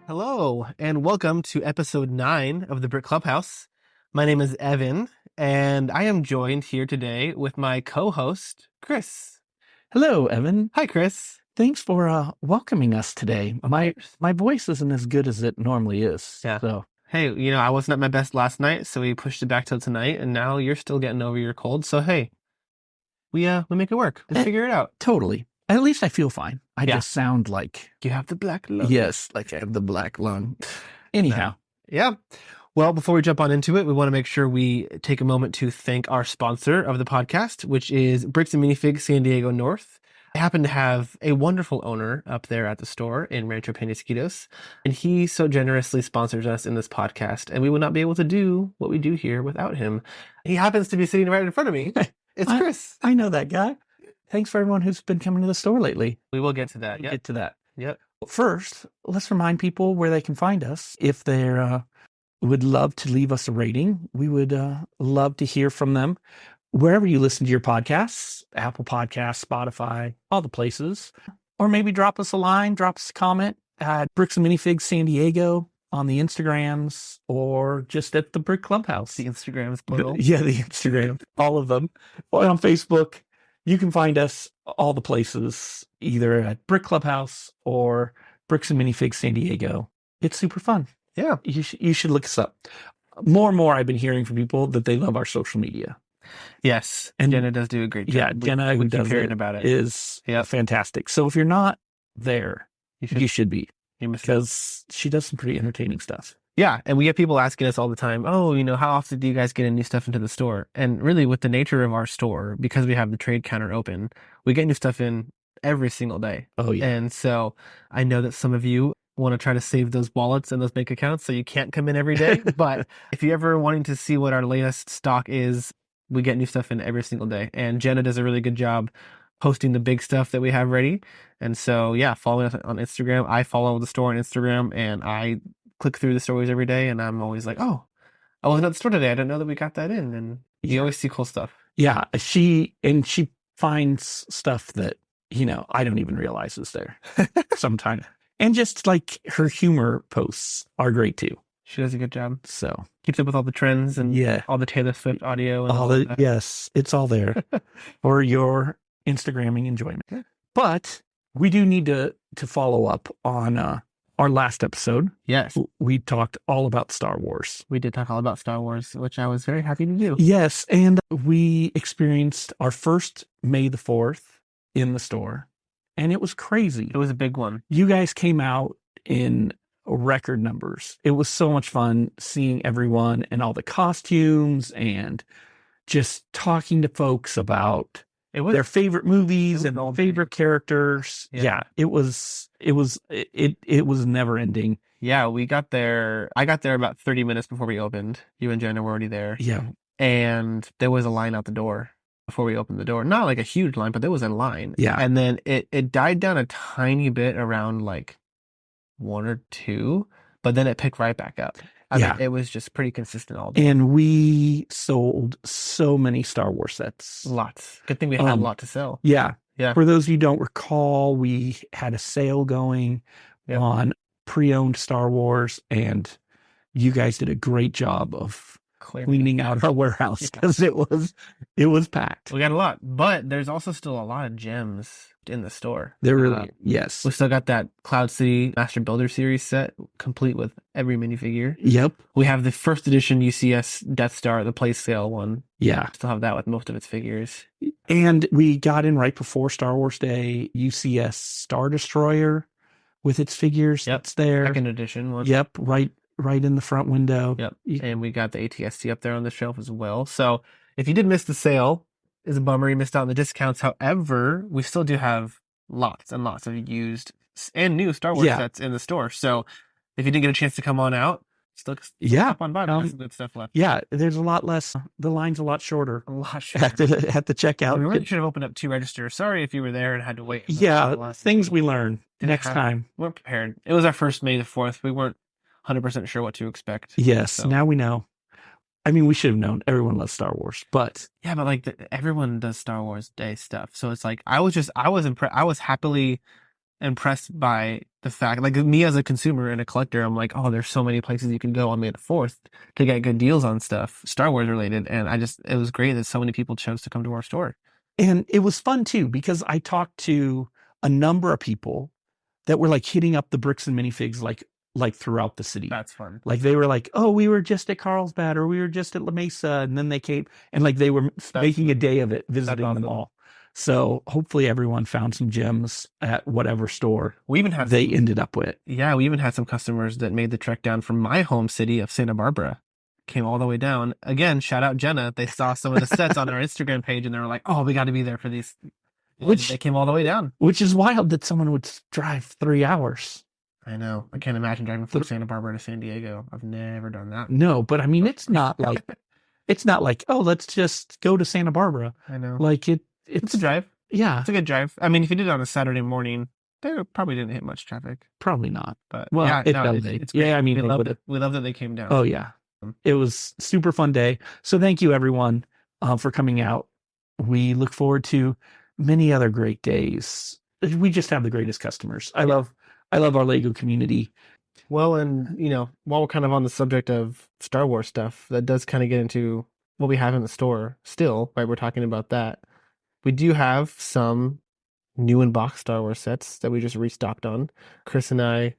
Hello, and welcome to episode 9 of the Brick Clubhouse. My name is Evan, and I am joined here today with my co-host, Chris. Hello, Evan. Hi, Chris. Thanks for welcoming us today. My voice isn't as good as it normally is. Yeah. So Hey, I wasn't at my best last night, so we pushed it back till tonight, and now you're still getting over your cold. So hey, we make it work. We'll figure it out. totally. At least I feel fine. I just sound like you have the black lung. Yes, like I have the black lung. Anyhow. Yeah. Well, before we jump on into it, we want to make sure we take a moment to thank our sponsor of the podcast, which is Bricks and Minifigs San Diego North. I happen to have a wonderful owner up there at the store in Rancho Penasquitos, and he so generously sponsors us in this podcast, and we would not be able to do what we do here without him. He happens to be sitting right in front of me. It's Chris. I know that guy. Thanks for everyone who's been coming to the store lately. We will get to that. Get to that. Yep. First, let's remind people where they can find us. If they would love to leave us a rating, we would love to hear from them. Wherever you listen to your podcasts, Apple Podcasts, Spotify, all the places. Or maybe drop us a line, drop us a comment at Bricks and Minifigs San Diego on the Instagrams, or just at the Brick Clubhouse. The Instagrams plural. Yeah, the Instagram, all of them. Or on Facebook. You can find us all the places, either at Brick Clubhouse or Bricks and Minifigs San Diego. It's super fun. Yeah. You should look us up. More and more, I've been hearing from people that they love our social media. Yes. And Jenna does do a great job. Yeah, Jenna, who does hearing about it, is fantastic. So if you're not there, you should be. Because she does some pretty entertaining stuff. Yeah, and we get people asking us all the time, how often do you guys get new stuff into the store? And really, with the nature of our store, because we have the trade counter open, we get new stuff in every single day. Oh, yeah. And so I know that some of you want to try to save those wallets and those bank accounts so you can't come in every day. But if you're ever wanting to see what our latest stock is, we get new stuff in every single day. And Jenna does a really good job posting the big stuff that we have ready. And so, yeah, following us on Instagram. I follow the store on Instagram, and I click through the stories every day, and I'm always like, oh, I wasn't at the store today. I didn't know that we got that in. And you always see cool stuff. Yeah, she finds stuff that, I don't even realize is there sometimes. And just like her humor posts are great too. She does a good job. So keeps up with all the trends and all the Taylor Swift audio. And yes, it's all there for your Instagramming enjoyment. But we do need to follow up on our last episode. Yes. We talked all about Star Wars. We did talk all about Star Wars, which I was very happy to do. Yes, and we experienced our first May the 4th in the store, and it was crazy. It was a big one. You guys came out in record numbers. It was so much fun seeing everyone and all the costumes and just talking to folks about their favorite movies and favorite characters. Yeah, it was never ending. Yeah, I got there about 30 minutes before we opened. You and Jenna were already there. Yeah. And there was a line out the door before we opened the door. Not like a huge line, but there was a line. Yeah. And then it died down a tiny bit around like 1 or 2, but then it picked right back up. I mean, it was just pretty consistent all day. And we sold so many Star Wars sets. Lots. Good thing we had a lot to sell. Yeah. Yeah. For those of you who don't recall, we had a sale going on pre-owned Star Wars, and you guys did a great job of cleaning out our warehouse because it was packed. We got a lot, but there's also still a lot of gems in the store. There really, yes. We still got that Cloud City Master Builder Series set, complete with every minifigure. Yep. We have the first edition UCS Death Star, the play scale one. Yeah. Still have that with most of its figures. And we got in right before Star Wars Day, UCS Star Destroyer with its figures. Yep. That's there. Second edition one. Yep. Right in the front window. Yep. And we got the ATST up there on the shelf as well. So if you did miss the sale, it's a bummer you missed out on the discounts. However, we still do have lots and lots of used and new Star Wars sets in the store. So if you didn't get a chance to come on out, still stop on by. There's some good stuff left. Yeah, there's a lot less. The line's a lot shorter. A lot shorter. At the checkout. We really should have opened up 2 registers. Sorry if you were there and had to wait. Yeah, things we learn next time. We weren't prepared. It was our first May the 4th. We weren't 100% sure what to expect. Yes, so. Now we know. I mean, we should have known. Everyone loves Star Wars, but yeah, but like everyone does Star Wars Day stuff. So it's like I was impressed. I was happily impressed by the fact, like me as a consumer and a collector, I'm like, oh, there's so many places you can go on May the 4th to get good deals on stuff, Star Wars related. And it was great that so many people chose to come to our store. And it was fun too, because I talked to a number of people that were like hitting up the bricks and minifigs like throughout the city. That's fun. Like they were like, oh, we were just at Carlsbad or we were just at La Mesa, and then they came and like they were making a day of it, visiting them all. So hopefully everyone found some gems at whatever store We even had they ended up with. Yeah, we even had some customers that made the trek down from my home city of Santa Barbara. Came all the way down. Again, shout out Jenna. They saw some of the sets on our Instagram page and they were like, oh, we got to be there for these. And they came all the way down. Which is wild that someone would drive 3 hours. I know. I can't imagine driving from Santa Barbara to San Diego. I've never done that. No, but I mean, it's not like, oh, let's just go to Santa Barbara. I know. Like it's a drive. Yeah. It's a good drive. I mean, if you did it on a Saturday morning, they probably didn't hit much traffic. Probably not. But well, yeah, it's great. Yeah, I mean, we love that they came down. Oh yeah. It was super fun day. So thank you everyone for coming out. We look forward to many other great days. We just have the greatest customers. I love our Lego community. Well, and while we're kind of on the subject of Star Wars stuff, that does kind of get into what we have in the store still, right? We're talking about that. We do have some new in box Star Wars sets that we just restocked on. Chris and I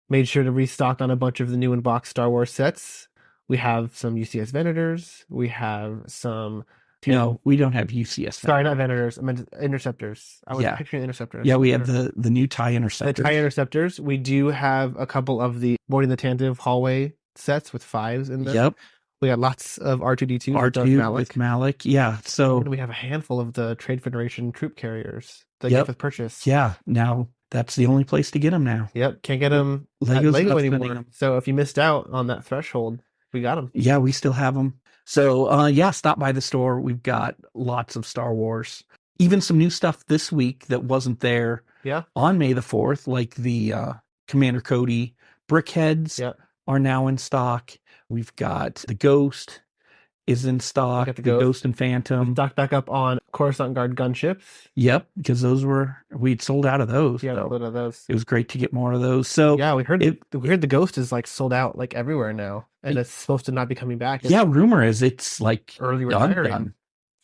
made sure to restock on a bunch of the new in box Star Wars sets. We have some UCS Venators. We have some. No, we don't have UCS. Sorry, not Venators. I meant Interceptors. I was picturing Interceptors. Yeah, we have the new TIE Interceptors. The TIE Interceptors. We do have a couple of the Boarding the Tantive hallway sets with 5s in them. Yep. We got lots of R2-D2s R2 with Malik. Yeah. So and we have a handful of the Trade Federation troop carriers that get with purchase. Yeah. Now that's the only place to get them now. Yep. Can't get them at Lego anymore. So if you missed out on that threshold, we got them. Yeah, we still have them. So stop by the store. We've got lots of Star Wars. Even some new stuff this week that wasn't there on May the 4th, like the Commander Cody brickheads are now in stock. We've got the Ghost is in stock. The Ghost and Phantom. Stocked back up on Coruscant Guard gunships. Yep, because we'd sold out of those. Yeah, sold out of those. It was great to get more of those. So yeah, we heard the Ghost is like sold out like everywhere now, and it's supposed to not be coming back. Rumor is it's like early retiring. Done.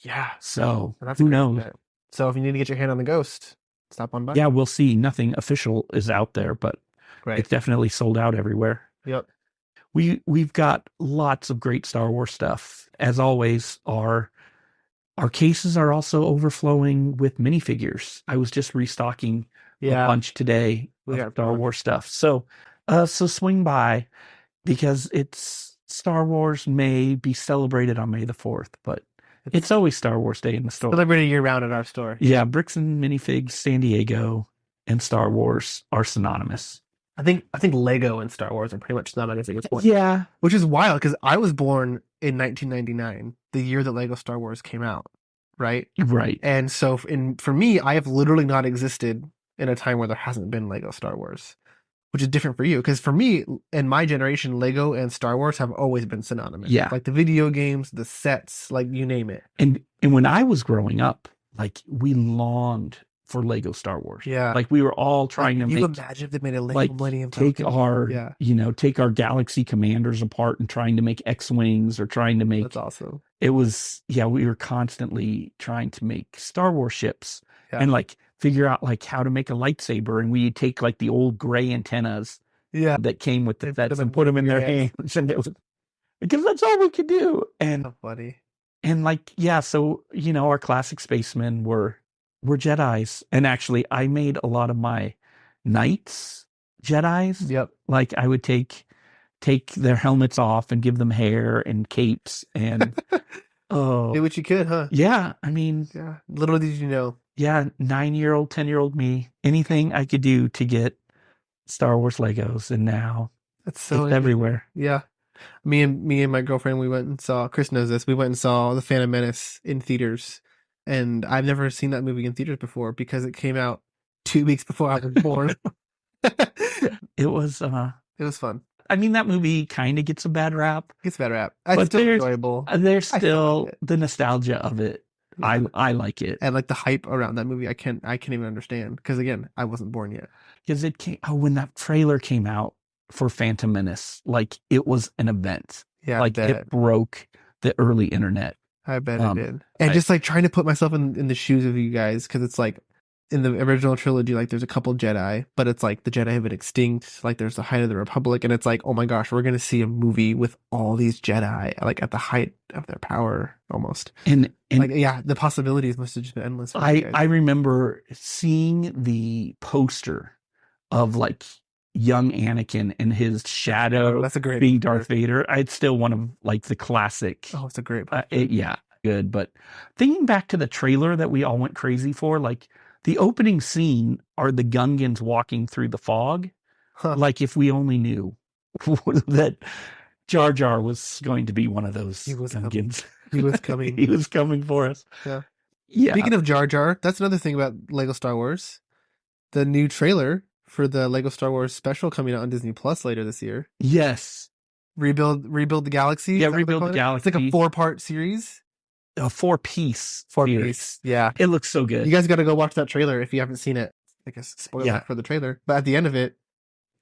Yeah. So who knows? So if you need to get your hand on the Ghost, stop on by. Yeah, we'll see. Nothing official is out there, but it's definitely sold out everywhere. Yep. We've got lots of great Star Wars stuff. As always, our cases are also overflowing with minifigures. I was just restocking a bunch today of Star Wars stuff. So swing by, because it's Star Wars may be celebrated on May the 4th, but it's always Star Wars Day in the store. Celebrated year round at our store. Yeah, Bricks and Minifigs, San Diego, and Star Wars are synonymous. I think Lego and Star Wars are pretty much synonymous at this point. Yeah. Which is wild, because I was born in 1999, the year that Lego Star Wars came out, right? Right. And so for me, I have literally not existed in a time where there hasn't been Lego Star Wars, which is different for you. Because for me, in my generation, Lego and Star Wars have always been synonymous. Yeah. Like the video games, the sets, like you name it. And when I was growing up, like we longed for Lego Star Wars. Yeah. Like we were all trying to make. You imagine if they made a Lego Millennium Falcon? Take our Galaxy Commanders apart and trying to make X-Wings, or trying to make. That's awesome. It was, we were constantly trying to make Star Wars ships and like figure out like how to make a lightsaber. And we'd take like the old gray antennas that came with the sets and put them in their hands. And it was, because that's all we could do. And so funny. And like, so, our classic spacemen were Jedis. And actually I made a lot of my knights Jedis. Yep. Like I would take their helmets off and give them hair and capes and do what you could, huh? Yeah. I mean, little did you know. Yeah, 9-year-old, 10-year-old me, anything I could do to get Star Wars Legos, and now it's everywhere. Yeah. Me and my girlfriend, we went and saw, Chris knows this, we went and saw The Phantom Menace in theaters. And I've never seen that movie in theaters before because it came out 2 weeks before I was born. It was fun. I mean, that movie kind of gets a bad rap. It's a bad rap. But it's still enjoyable. There's still the nostalgia of it. Yeah. I like it. And like the hype around that movie, I can't even understand because again, I wasn't born yet. Because when that trailer came out for Phantom Menace, like it was an event. Yeah, I Like it bet. broke the early internet. I bet it Um, did. And I, just like trying to put myself in the shoes of you guys because it's like in the original trilogy, like there's a couple Jedi, but it's like the Jedi have been extinct. Like there's the height of the Republic, and it's like, oh my gosh, we're gonna see a movie with all these Jedi like at the height of their power almost. and Like yeah, the possibilities must have just been endless for you guys. I remember seeing the poster of like young Anakin and his shadow That's a great being poster. Darth Vader. It's still one of like the classic. Oh, it's a great poster. Yeah, good. But thinking back to the trailer that we all went crazy for, like the opening scene are the Gungans walking through the fog. Huh. Like if we only knew that Jar Jar was going to be one of those Gungans. He was coming. He was coming for us. Yeah. Yeah. Speaking of Jar Jar, that's another thing about Lego Star Wars. The new trailer for the Lego Star Wars special coming out on Disney Plus later this year. Yes. Rebuild the Galaxy. Yeah, Rebuild the Galaxy. It's like a 4-part series. A 4-piece. Yeah. It looks so good. You guys got to go watch that trailer if you haven't seen it. I guess spoiler for the trailer. But at the end of it,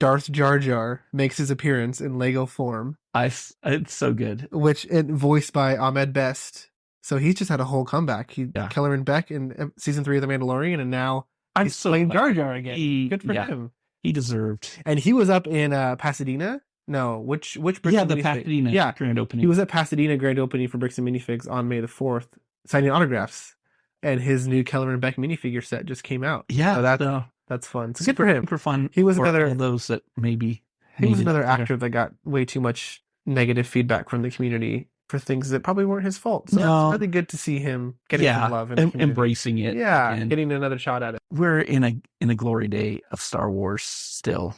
Darth Jar Jar makes his appearance in Lego form. It's so good. Voiced by Ahmed Best. So he's just had a whole comeback. Kellerman Beck in season 3 of The Mandalorian, and now he's playing Jar Jar again. Good for him. He deserved. And he was up in Pasadena. No, which the Pasadena grand opening. He was at Pasadena grand opening for Bricks and Minifigs on May the 4th, signing autographs. And his new Kellerman Beck minifigure set just came out. Yeah, so that's fun. It's good for him. Super fun. He was for all those that maybe. He was another actor that got way too much negative feedback from the community for things that probably weren't his fault. So it's really good to see him getting some love and embracing it. Yeah, and getting another shot at it. We're in a glory day of Star Wars still.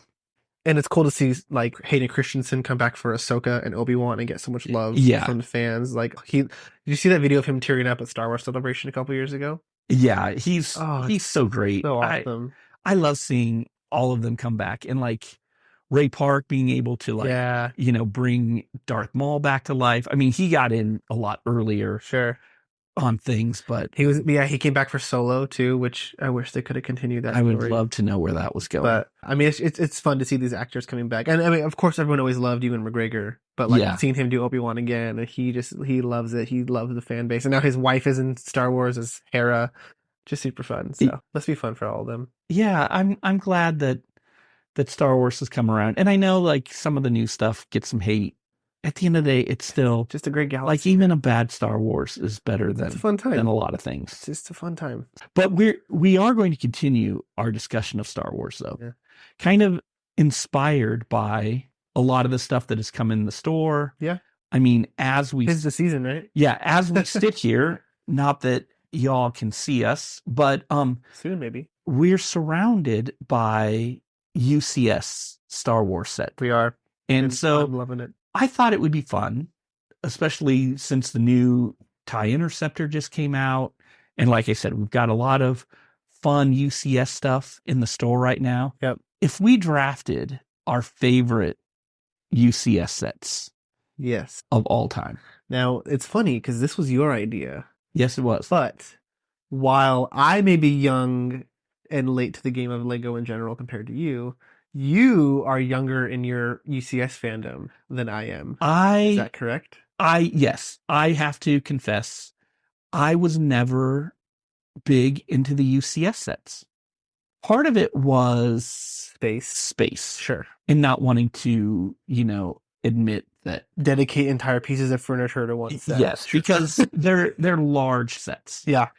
And it's cool to see like Hayden Christensen come back for Ahsoka and Obi-Wan and get so much love from the fans. Like did you see that video of him tearing up at Star Wars Celebration a couple years ago? Yeah, he's so great. So awesome. I love seeing all of them come back, and like Ray Park being able to bring Darth Maul back to life. I mean, he got in a lot earlier. Sure. On things, but he came back for Solo too, which I wish they could have continued that. I would love to know where that was going. But I mean, it's fun to see these actors coming back, and I mean, of course, everyone always loved Ewan McGregor, but like seeing him do Obi-Wan again, and he loves it. He loves the fan base, and now his wife is in Star Wars as Hera, just super fun. So must be fun for all of them. Yeah, I'm glad that Star Wars has come around, and I know like some of the new stuff gets some hate. At the end of the day, it's still just a great galaxy. Like even a bad Star Wars is better than a fun time. Than a lot of things. It's just a fun time. But we are going to continue our discussion of Star Wars, though, kind of inspired by a lot of the stuff that has come in the store. Yeah, I mean, as we it's the season, right? Yeah, as we sit here, not that y'all can see us, but soon maybe we're surrounded by UCS Star Wars set. We are, and so I'm loving it. I thought it would be fun, especially since the new TIE Interceptor just came out. And like I said, we've got a lot of fun UCS stuff in the store right now. Yep. If we drafted our favorite UCS sets of all time. Now, it's funny because this was your idea. Yes, it was. But while I may be young and late to the game of Lego in general compared to you, you are younger in your UCS fandom than I am. Is that correct? Yes. I have to confess, I was never big into the UCS sets. Part of it was space. Sure. And not wanting to, admit that. Dedicate entire pieces of furniture to one set. Yes, because they're large sets. Yeah.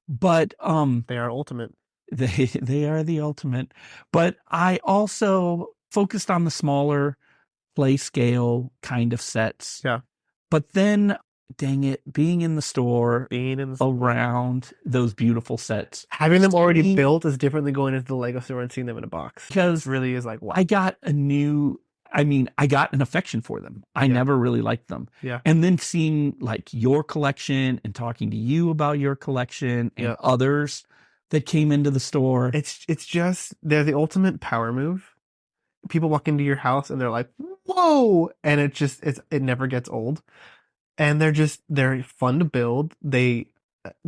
But they are ultimate. They are the ultimate. But I also focused on the smaller play scale kind of sets. Yeah. But then, dang it, being in the store, around those beautiful sets. Having them already built is different than going into the Lego store and seeing them in a box. Because it really is like, wow. I got an affection for them. I never really liked them. Yeah. And then seeing like your collection and talking to you about your collection and others that came into the store. It's just, they're the ultimate power move. People walk into your house and they're like, whoa. And it never gets old. And they're fun to build. They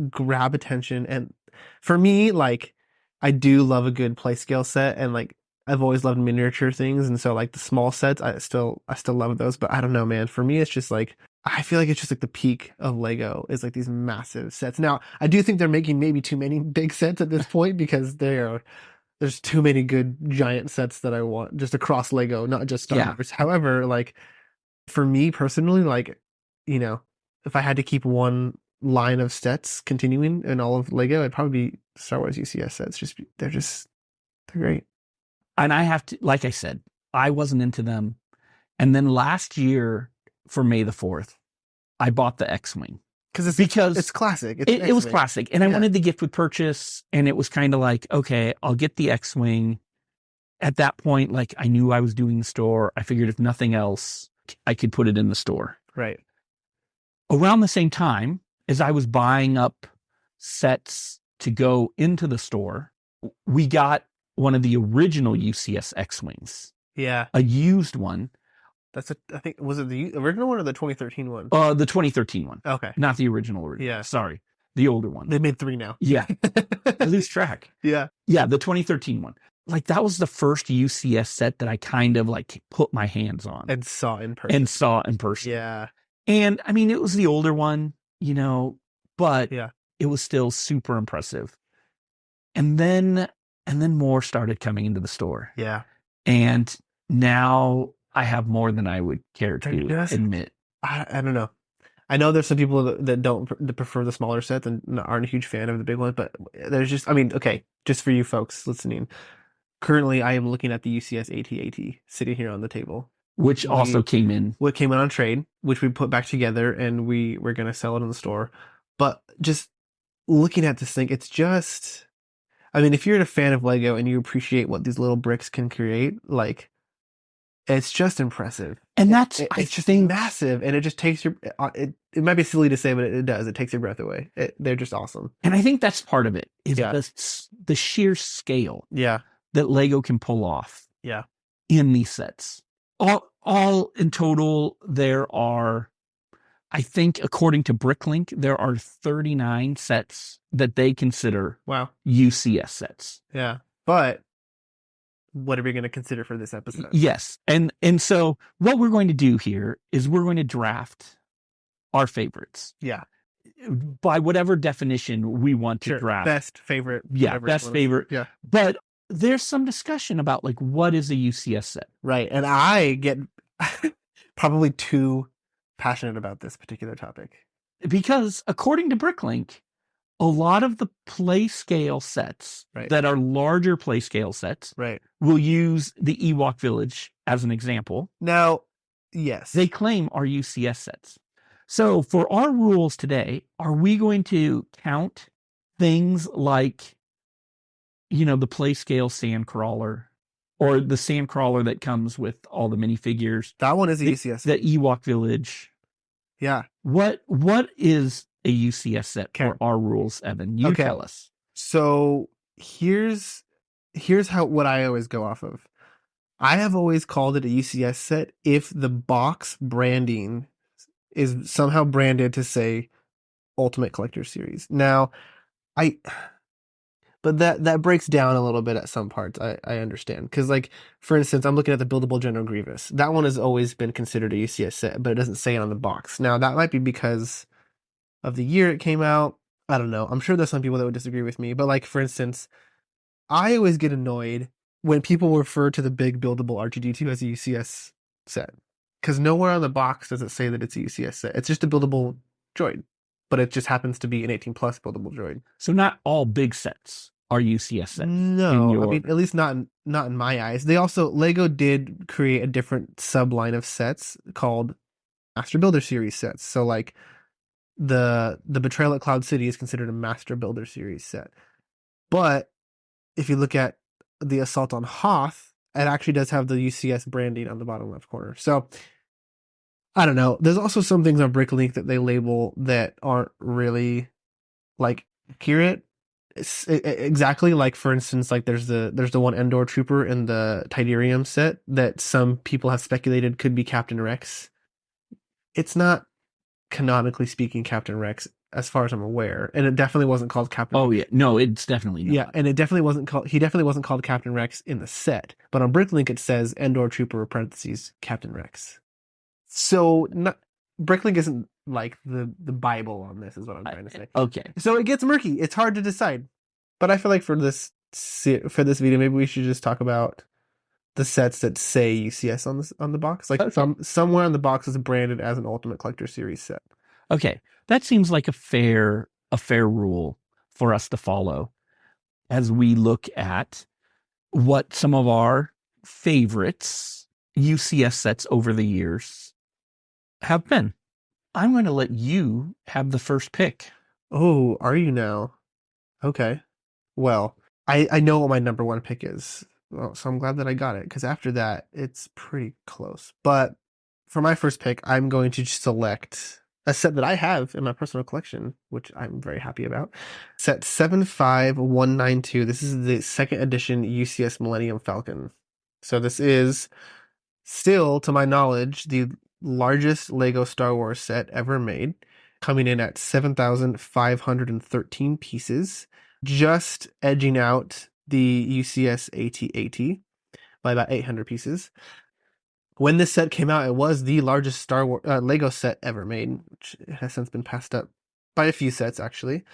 grab attention. And for me, like, I do love a good play scale set, and like I've always loved miniature things, and so like the small sets, I still love those. But I don't know, man. For me, it's just like I feel like it's just like the peak of Lego is like these massive sets. Now, I do think they're making maybe too many big sets at this point because there's too many good giant sets that I want just across Lego, not just Star Yeah. Wars. However, like for me personally, like, you know, if I had to keep one line of sets continuing in all of Lego, it'd probably be Star Wars UCS sets. They're great. And I have to, like I said, I wasn't into them. And then last year for May the 4th, I bought the X-Wing Because it's classic. It's it was X-Wing. classic. And I Yeah. wanted the gift with purchase. And it was kind of like, okay, I'll get the X-Wing. At that point, like I knew I was doing the store. I figured if nothing else, I could put it in the store. Right. Around the same time as I was buying up sets to go into the store, we got one of the original UCS X-Wings, Yeah. a used one. I think, was it the original one or the 2013 one? The 2013 one. Okay. Not the original. Yeah. Sorry. The older one. They made 3 now. Yeah. I lose track. Yeah. Yeah. The 2013 one. Like that was the first UCS set that I kind of like put my hands on And saw in person. Yeah. And I mean, it was the older one, but Yeah. it was still super impressive. And then more started coming into the store. Yeah. And now I have more than I would care to admit. I don't know. I know there's some people that prefer the smaller sets and aren't a huge fan of the big ones, but there's just, I mean, okay, just for you folks listening, currently I am looking at the UCS AT-AT sitting here on the table. Which also came in. What came in on trade, which we put back together, and we're going to sell it in the store. But just looking at this thing, it's just, I mean, if you're a fan of Lego and you appreciate what these little bricks can create, like, it's just impressive. And that's, it's just massive, and it just takes it might be silly to say, but it does. It takes your breath away. They're just awesome. And I think that's part of it, is the sheer scale that Lego can pull off in these sets. All in total, there are, I think, according to Bricklink, there are 39 sets that they consider UCS sets. Yeah. But what are we going to consider for this episode? Yes. And so what we're going to do here is we're going to draft our favorites. Yeah. By whatever definition we want to draft. Best favorite. Yeah, best favorite. Yeah. But there's some discussion about like what is a UCS set. Right. And I get probably too passionate about this particular topic. Because according to Bricklink, a lot of the play scale sets that are larger play scale sets will use the Ewok Village as an example. Now, yes. They claim are UCS sets. So for our rules today, are we going to count things like, the play scale Sandcrawler or the Sandcrawler that comes with all the minifigures? That one is a UCS set. The Ewok Village. Yeah. What is a UCS set for our rules, Evan? You tell us. So here's what I always go off of. I have always called it a UCS set if the box branding is somehow branded to say Ultimate Collector Series. Now, but that breaks down a little bit at some parts. I understand. Because, like, for instance, I'm looking at the Buildable General Grievous. That one has always been considered a UCS set, but it doesn't say it on the box. Now, that might be because of the year it came out. I don't know. I'm sure there's some people that would disagree with me. But, like, for instance, I always get annoyed when people refer to the big buildable R2-D2 as a UCS set. Because nowhere on the box does it say that it's a UCS set. It's just a buildable droid. But it just happens to be an 18 plus buildable droid. So not all big sets are UCS sets. No, I mean, at least not in my eyes. Lego did create a different subline of sets called Master Builder Series sets. So like the Betrayal at Cloud City is considered a Master Builder Series set. But if you look at the Assault on Hoth, it actually does have the UCS branding on the bottom left corner. So I don't know. There's also some things on Bricklink that they label that aren't really like accurate. Exactly, like for instance, like there's the one Endor Trooper in the Tidarium set that some people have speculated could be Captain Rex. It's not, canonically speaking, Captain Rex. as far as I'm aware. And it definitely wasn't called Captain. Oh yeah, no, it's definitely Yeah, not. and it definitely wasn't called. He definitely wasn't called Captain Rex in the set. But on Bricklink it says Endor Trooper parentheses Captain Rex. So not, Bricklink isn't like the Bible on this, is what I'm trying to say. Okay. So it gets murky. It's hard to decide. But I feel like for this video, maybe we should just talk about the sets that say UCS on the box. Like Okay. somewhere on the box is branded as an Ultimate Collector Series set. Okay. That seems like a fair rule for us to follow as we look at what some of our favorites UCS sets over the years have been. I'm going to let you have the first pick. Oh, are you now? Okay. Well, I know what my number one pick is. Well, so I'm glad that I got it, because after that, it's pretty close. But for my first pick, I'm going to select a set that I have in my personal collection, which I'm very happy about. Set 75192. This is the second edition UCS Millennium Falcon. So this is still, to my knowledge, the largest Lego Star Wars set ever made, coming in at 7,513 pieces, just edging out the UCS AT-AT by about 800 pieces. When this set came out, it was the largest Star Wars Lego set ever made, which has since been passed up by a few sets, actually.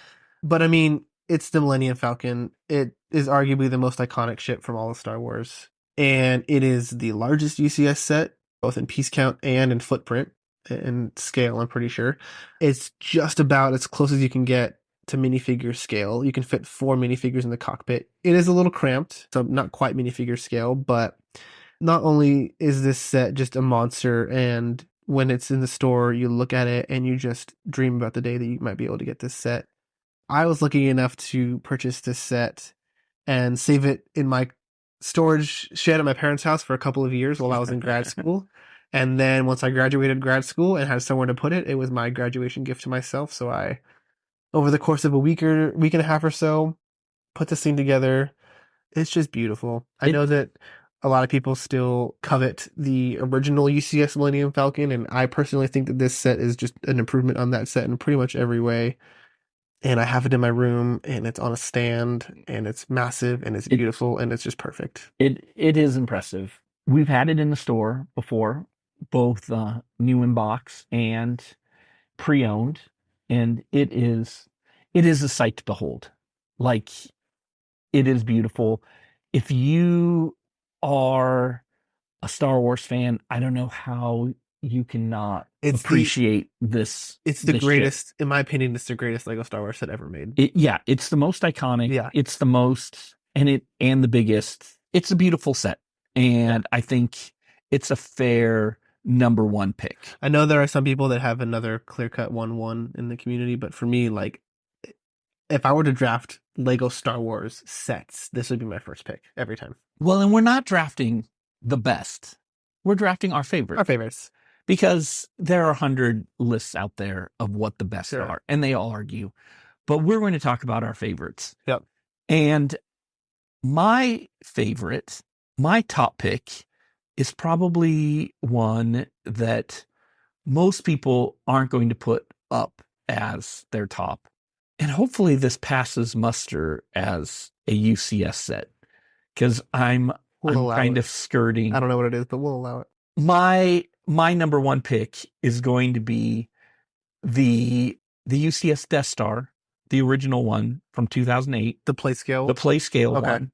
But I mean, it's the Millennium Falcon. It is arguably the most iconic ship from all of Star Wars. And it is the largest UCS set, both in piece count and in footprint and scale, I'm pretty sure. It's just about as close as you can get to minifigure scale. You can fit 4 minifigures in the cockpit. It is a little cramped, so not quite minifigure scale, but not only is this set just a monster, and when it's in the store, you look at it and you just dream about the day that you might be able to get this set. I was lucky enough to purchase this set and save it in my storage shed at my parents' house for a couple of years while I was in grad school. And then once I graduated grad school and had somewhere to put it, it was my graduation gift to myself. So I, over the course of a week and a half or so, put this thing together. It's just beautiful. I know that a lot of people still covet the original UCS Millennium Falcon, and I personally think that this set is just an improvement on that set in pretty much every way. And I have it in my room, and it's on a stand, and it's massive, and it's beautiful, and it's just perfect. It is impressive. We've had it in the store before, both new in box and pre-owned, and it is a sight to behold. Like, it is beautiful. If you are a Star Wars fan, I don't know how you cannot appreciate this. It's the this greatest, ship. in my opinion, it's the greatest Lego Star Wars set ever made. It's the most iconic. Yeah. It's the most, and the biggest. It's a beautiful set, and I think it's a fair number one pick. I know there are some people that have another clear-cut 1-1 in the community, but for me, like, if I were to draft Lego Star Wars sets, this would be my first pick every time. Well, and we're not drafting the best. We're drafting our favorites. Our favorites. Because there are 100 lists out there of what the best are, and they all argue. But we're going to talk about our favorites. Yep. And my favorite, my top pick, is probably one that most people aren't going to put up as their top. And hopefully this passes muster as a UCS set, because I'm kind of skirting. I don't know what it is, but we'll allow it. My number one pick is going to be the UCS Death Star, the original one from 2008. The play scale one.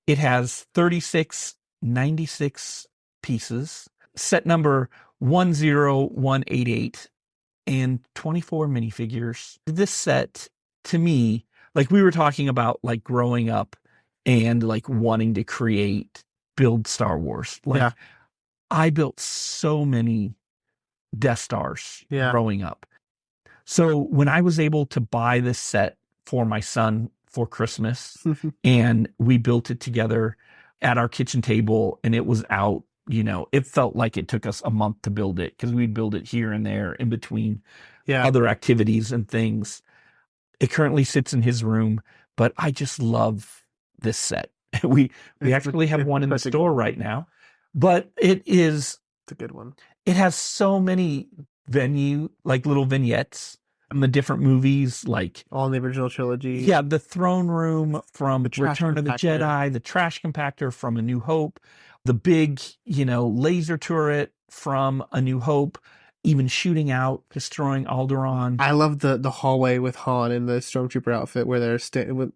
It has 3696 pieces, set number 10188, and 24 minifigures. This set, to me, like we were talking about, like growing up and like wanting to build Star Wars. Like, I built so many Death Stars growing up. So when I was able to buy this set for my son for Christmas and we built it together at our kitchen table, and it was out, it felt like it took us a month to build it, because we'd build it here and there in between other activities and things. It currently sits in his room, but I just love this set. We actually have one in the store right now. But it's a good one. It has so many little vignettes from the different movies, like All in the original trilogy. yeah, the throne room The from trash Return of the compactor. Jedi, the trash compactor from A New Hope, the big, laser turret from A New Hope, even shooting out, destroying Alderaan. I love the hallway with Han in the stormtrooper outfit where they're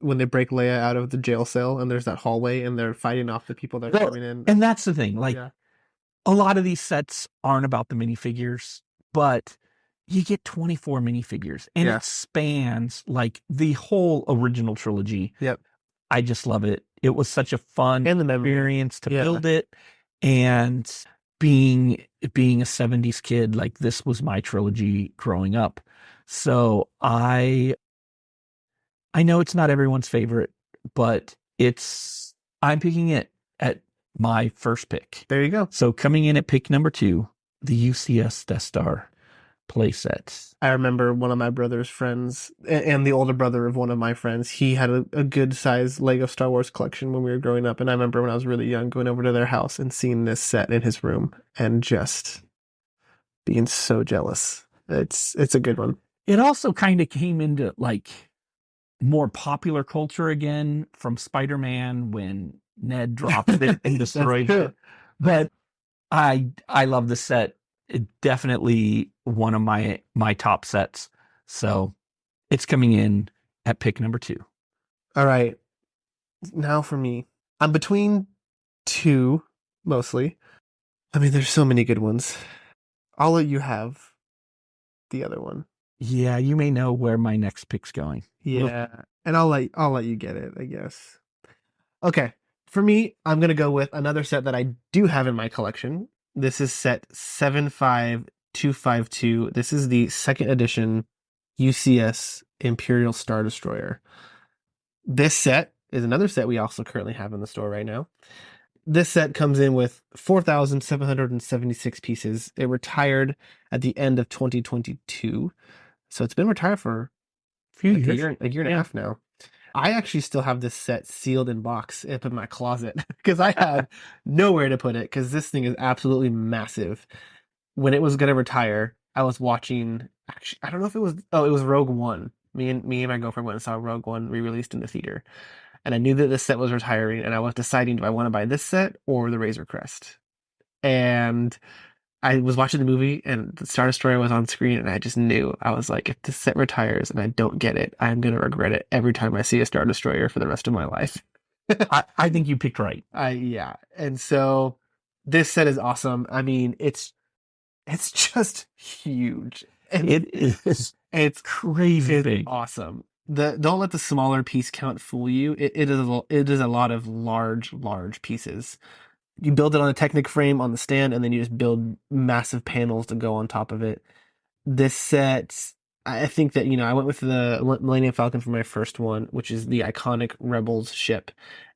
when they break Leia out of the jail cell and there's that hallway and they're fighting off the people they're Well, coming in. and that's the thing, like Yeah. a lot of these sets aren't about the minifigures, but you get 24 minifigures and Yeah. it spans like the whole original trilogy. Yep. I just love it. It was such a fun And the memory. experience to Yeah. build it. And being a 70s kid, like this was my trilogy growing up. So I know it's not everyone's favorite, but I'm picking it at my first pick. There you go. So coming in at pick number 2, the UCS Death Star playset. I remember one of my brother's friends and the older brother of one of my friends, he had a good size Lego Star Wars collection when we were growing up. And I remember when I was really young going over to their house and seeing this set in his room and just being so jealous. It's a good one. It also kind of came into like more popular culture again from Spider-Man when Ned dropped it and destroyed it. But I love the set. It definitely one of my top sets. So it's coming in at pick number 2. All right. Now for me, I'm between 2 mostly. I mean, there's so many good ones. I'll let you have the other one. Yeah, you may know where my next pick's going. Yeah, and I'll let you get it, I guess. Okay, for me, I'm gonna go with another set that I do have in my collection. This is set 75252. This is the second edition UCS Imperial Star Destroyer. This set is another set we also currently have in the store right now. This set comes in with 4,776 pieces. It retired at the end of 2022. So it's been retired for Few like years. a year and a half now. I actually still have this set sealed in box up in my closet because I had nowhere to put it because this thing is absolutely massive. When it was gonna retire, I was watching. Actually, I don't know if it was. Oh, it was Rogue One. Me and my girlfriend went and saw Rogue One re-released in the theater, and I knew that this set was retiring, and I was deciding do I want to buy this set or the Razor Crest. And I was watching the movie and the Star Destroyer was on screen and I just knew. I was like, if this set retires and I don't get it, I'm going to regret it every time I see a Star Destroyer for the rest of my life. I think you picked right. Yeah. And so this set is awesome. I mean, it's just huge. And It is. it's Crazy big. awesome. Don't let the smaller piece count fool you. It is a lot of large pieces. You build it on a Technic frame on the stand, and then you just build massive panels to go on top of it. This set, I think that, I went with the Millennium Falcon for my first one, which is the iconic Rebels ship.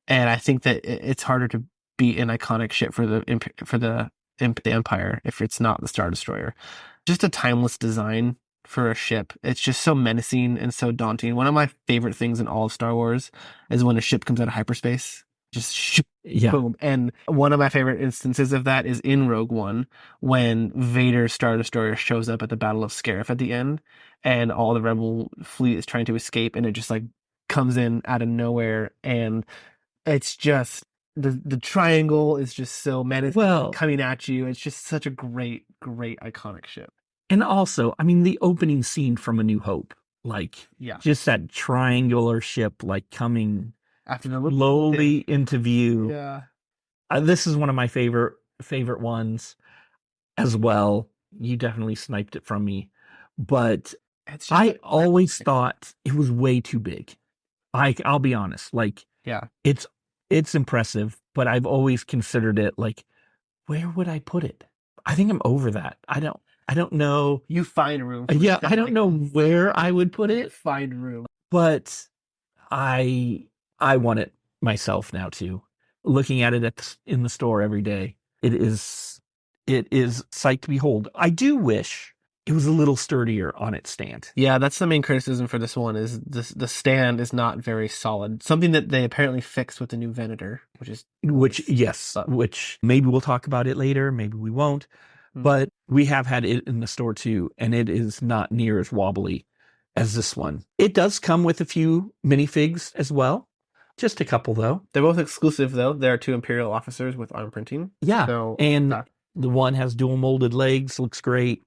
And I think that it's harder to beat an iconic ship for the Empire if it's not the Star Destroyer. Just a timeless design for a ship. It's just so menacing and so daunting. One of my favorite things in all of Star Wars is when a ship comes out of hyperspace. Just boom. And one of my favorite instances of that is in Rogue One when Vader's Star Destroyer shows up at the Battle of Scarif at the end and all the Rebel fleet is trying to escape and it just like comes in out of nowhere and it's just the triangle is just so menacing coming at you. It's just such a great iconic ship. And also, I mean, the opening scene from A New Hope, like just that triangular ship like coming after the slowly into view. Yeah. This is one of my favorite ones as well. You definitely sniped it from me. But I always thought it was way too big. I'll be honest. Like, it's impressive, but I've always considered it like, where would I put it? I think I'm over that. I don't know. You find room. Yeah, I don't know where I would put it. Find room. But I want it myself now too. Looking at it in the store every day, it is sight to behold. I do wish it was a little sturdier on its stand. Yeah, that's the main criticism for this one is the stand is not very solid. Something that they apparently fixed with the new Venator, which maybe we'll talk about it later, maybe we won't. But we have had it in the store too, and it is not near as wobbly as this one. It does come with a few minifigs as well. Just a couple, though. They're both exclusive, though. There are two Imperial officers with arm printing. Yeah. So, And the one has dual molded legs, looks great.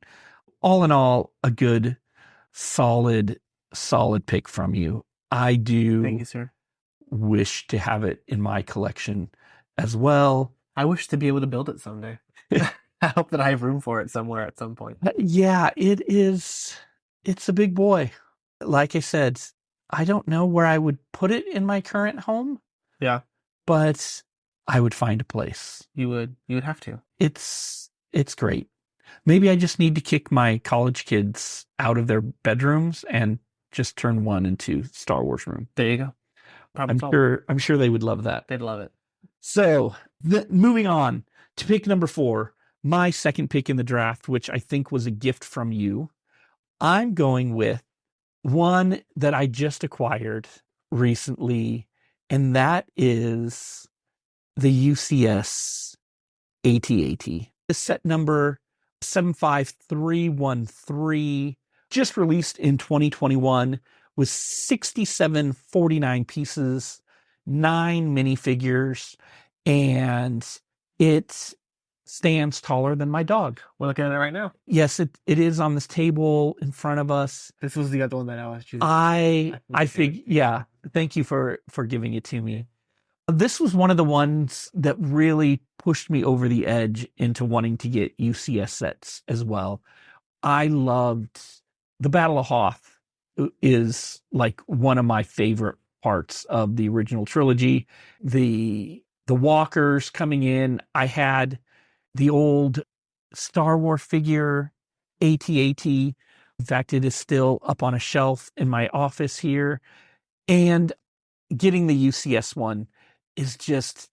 All in all, a good, solid pick from you. I do thank you, sir. wish to have it in my collection as well. I wish to be able to build it someday. I hope that I have room for it somewhere at some point. Yeah, it is. It's a big boy. Like I said, I don't know where I would put it in my current home. Yeah. But I would find a place. You would have to. It's great. Maybe I just need to kick my college kids out of their bedrooms and just turn one into Star Wars room. There you go. I'm sure they would love that. They'd love it. So moving on to pick number 4, my second pick in the draft, which I think was a gift from you. I'm going with one that I just acquired recently, and that is the UCS AT-AT. The set number 75313, just released in 2021, with 6749 pieces, 9 minifigures, and it stands taller than my dog. We're looking at it right now. Yes, it is on this table in front of us. This was the other one that I was choosing. I think, yeah, thank you for giving it to me. This was one of the ones that really pushed me over the edge into wanting to get UCS sets as well. I loved the Battle of Hoth is like one of my favorite parts of the original trilogy. The walkers coming in. I had the old Star Wars figure AT-AT. In fact, it is still up on a shelf in my office here. And getting the UCS one is just,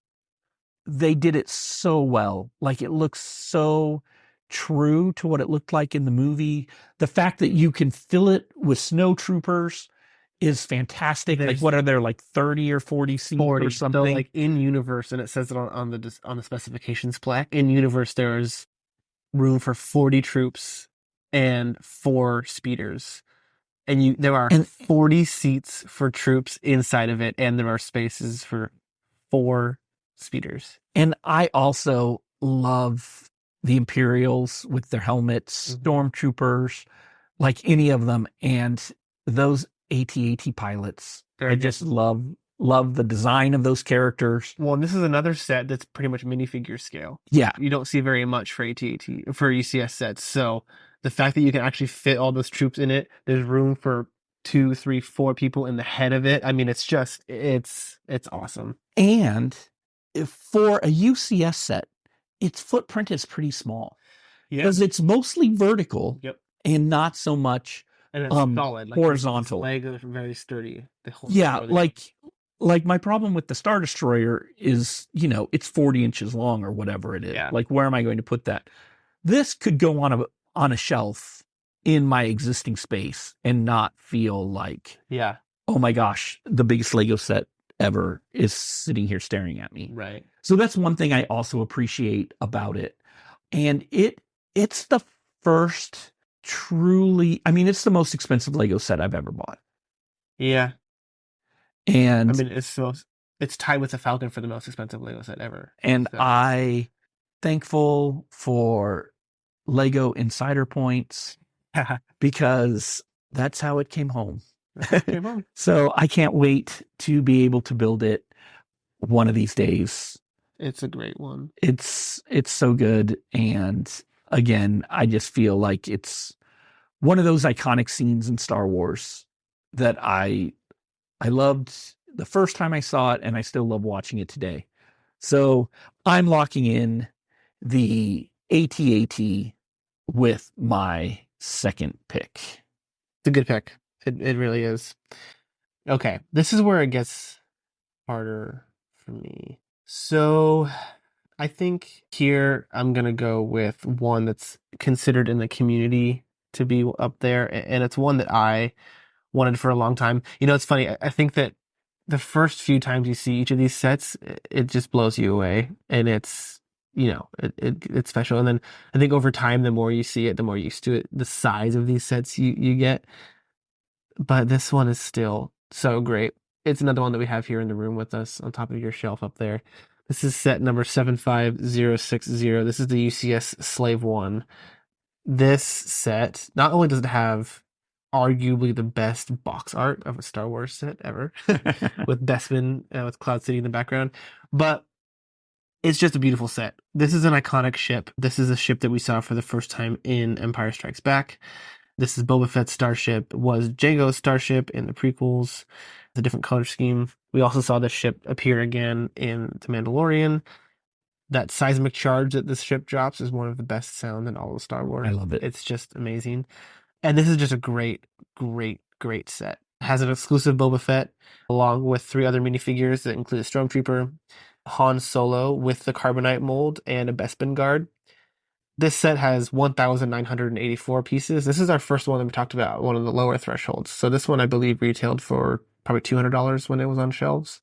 they did it so well. Like, it looks so true to what it looked like in the movie. The fact that you can fill it with snow troopers is fantastic. Like, what are there, like 30 or 40 seats or something? So, like, in universe, and it says it on the specifications plaque. In universe, there's room for 40 troops and 4 speeders. And there are 40 seats for troops inside of it, and there are spaces for 4 speeders. And I also love the Imperials with their helmets, stormtroopers, like any of them, and those AT-AT pilots. I just love the design of those characters. Well, and this is another set that's pretty much minifigure scale. Yeah. You don't see very much for AT-AT, for UCS sets. So the fact that you can actually fit all those troops in it, there's room for 2, 3, 4 people in the head of it. I mean, it's just, it's awesome. And for a UCS set, its footprint is pretty small. Because it's mostly vertical. Yep. And not so much and it's solid, like horizontal. Legs are very sturdy. Like my problem with the Star Destroyer is, it's 40 inches long or whatever it is. Yeah. Like, where am I going to put that? This could go on a shelf in my existing space and not feel like, oh my gosh, the biggest Lego set ever is sitting here staring at me. Right. So that's one thing I also appreciate about it. And it's the first truly, I mean, it's the most expensive Lego set I've ever bought. Yeah. And I mean, it's tied with the Falcon for the most expensive Lego set ever. And so. I thankful for Lego Insider Points because that's how it came home. So I can't wait to be able to build it one of these days. It's a great one. It's so good. And again, I just feel like it's one of those iconic scenes in Star Wars that I loved the first time I saw it, and I still love watching it today. So I'm locking in the AT-AT with my second pick. It's a good pick. It really is. Okay, this is where it gets harder for me. So I think here I'm going to go with one that's considered in the community to be up there, and it's one that I wanted for a long time. It's funny. I think that the first few times you see each of these sets, it just blows you away, and it's it's special. And then I think over time, the more you see it, the more used to it. The size of these sets you get. but this one is still so great. It's another one that we have here in the room with us on top of your shelf up there. This is set number 75060. This is the UCS Slave One. This set, not only does it have arguably the best box art of a Star Wars set ever, with Bespin with Cloud City in the background, but it's just a beautiful set. This is an iconic ship. This is a ship that we saw for the first time in Empire Strikes Back. This is Boba Fett's starship, was Jango's starship in the prequels. It's a different color scheme. We also saw this ship appear again in The Mandalorian. That seismic charge that this ship drops is one of the best sound in all of Star Wars. I love it. It's just amazing. And this is just a great, great, great set. It has an exclusive Boba Fett along with 3 other minifigures that include a Stormtrooper, Han Solo with the Carbonite mold, and a Bespin guard. This set has 1,984 pieces. This is our first one that we talked about, one of the lower thresholds. So this one, I believe, retailed for probably $200 when it was on shelves.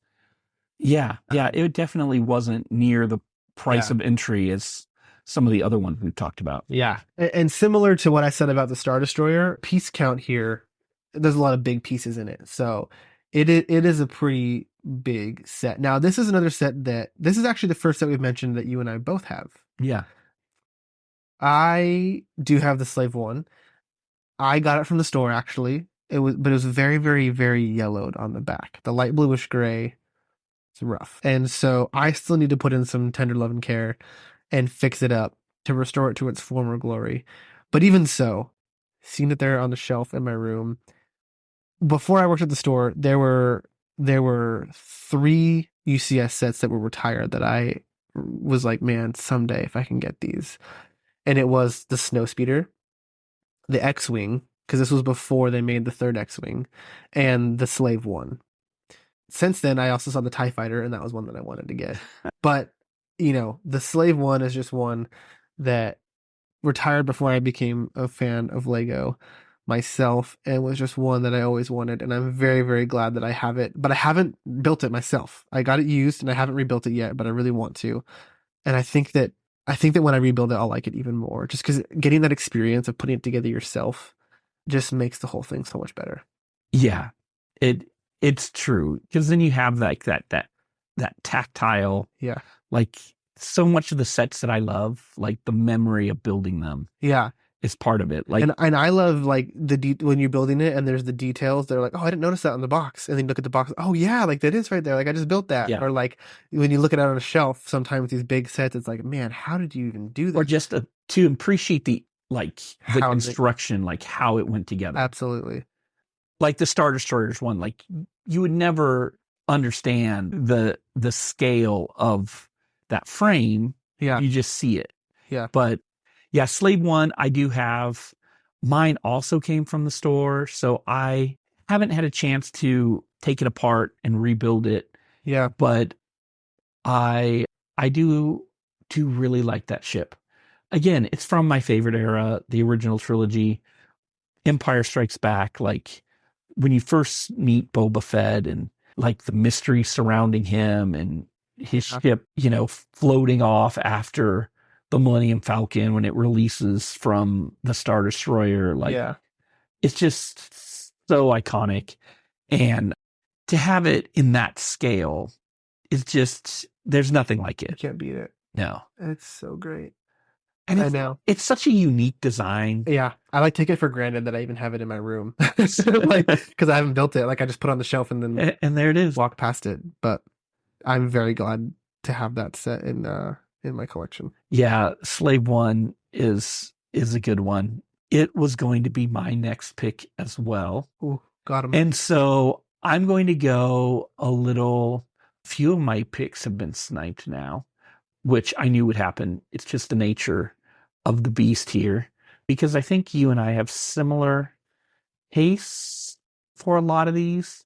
Yeah, it definitely wasn't near the price of entry as some of the other ones we've talked about. Yeah. And similar to what I said about the Star Destroyer, piece count here, there's a lot of big pieces in it. So it is a pretty big set. Now, this is another set this is actually the first set we've mentioned that you and I both have. Yeah. I do have the Slave One. I got it from the store, actually. But it was very, very, very yellowed on the back. The light bluish gray. It's rough. And so I still need to put in some tender love and care and fix it up to restore it to its former glory. But even so, seeing it there on the shelf in my room, before I worked at the store, there were 3 UCS sets that were retired that I was like, man, someday if I can get these. And it was the Snowspeeder, the X-Wing, because this was before they made the 3rd X-Wing, and the Slave One. Since then, I also saw the TIE Fighter, and that was one that I wanted to get. But, the Slave One is just one that retired before I became a fan of Lego myself, and was just one that I always wanted, and I'm very, very glad that I have it. But I haven't built it myself. I got it used, and I haven't rebuilt it yet, but I really want to. And I think that when I rebuild it, I'll like it even more, just because getting that experience of putting it together yourself just makes the whole thing so much better. Yeah, it's true, because then you have like that tactile. Yeah. Like so much of the sets that I love, like the memory of building them. Yeah. Is part of it. Like, and I love like when you're building it and there's the details. They're like, oh, I didn't notice that on the box, and then you look at the box. Oh yeah, like that is right there. Like I just built that. Yeah. Or like when you look at it on a shelf, sometimes these big sets, it's like, man, how did you even do that? Or just to appreciate the construction, like how it went together. Absolutely. Like the Star Destroyers one, like you would never understand the scale of that frame. Yeah. You just see it. Yeah. But yeah, Slave One, I do have. Mine also came from the store, so I haven't had a chance to take it apart and rebuild it. Yeah. But I do really like that ship. Again, it's from my favorite era, the original trilogy, Empire Strikes Back. Like when you first meet Boba Fett and like the mystery surrounding him and his ship, floating off after the Millennium Falcon when it releases from the Star Destroyer. Like, it's just so iconic. And to have it in that scale is just, there's nothing like it. You can't beat it. No. It's so great. And I know. It's such a unique design. Yeah. I take it for granted that I even have it in my room. Because I haven't built it. Like I just put it on the shelf and then there it is. Walk past it. But I'm very glad to have that set in my collection. Yeah, Slave One is a good one. It was going to be my next pick as well. Ooh, got him. And so I'm going to go few of my picks have been sniped now, which I knew would happen. It's just the nature of the beast here, because I think you and I have similar tastes for a lot of these.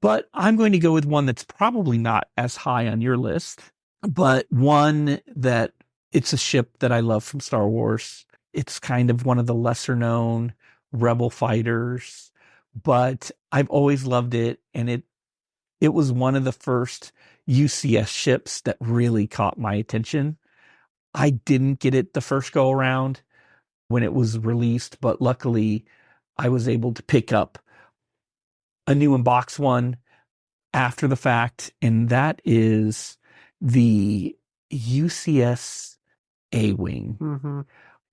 But I'm going to go with one that's probably not as high on your list, but one that it's a ship that I love from Star Wars. It's kind of one of the lesser known rebel fighters, but I've always loved it. And it was one of the first UCS ships that really caught my attention. I didn't get it the first go around when it was released, but luckily I was able to pick up a new in-box one after the fact, and that is the UCS A-Wing. Mm-hmm.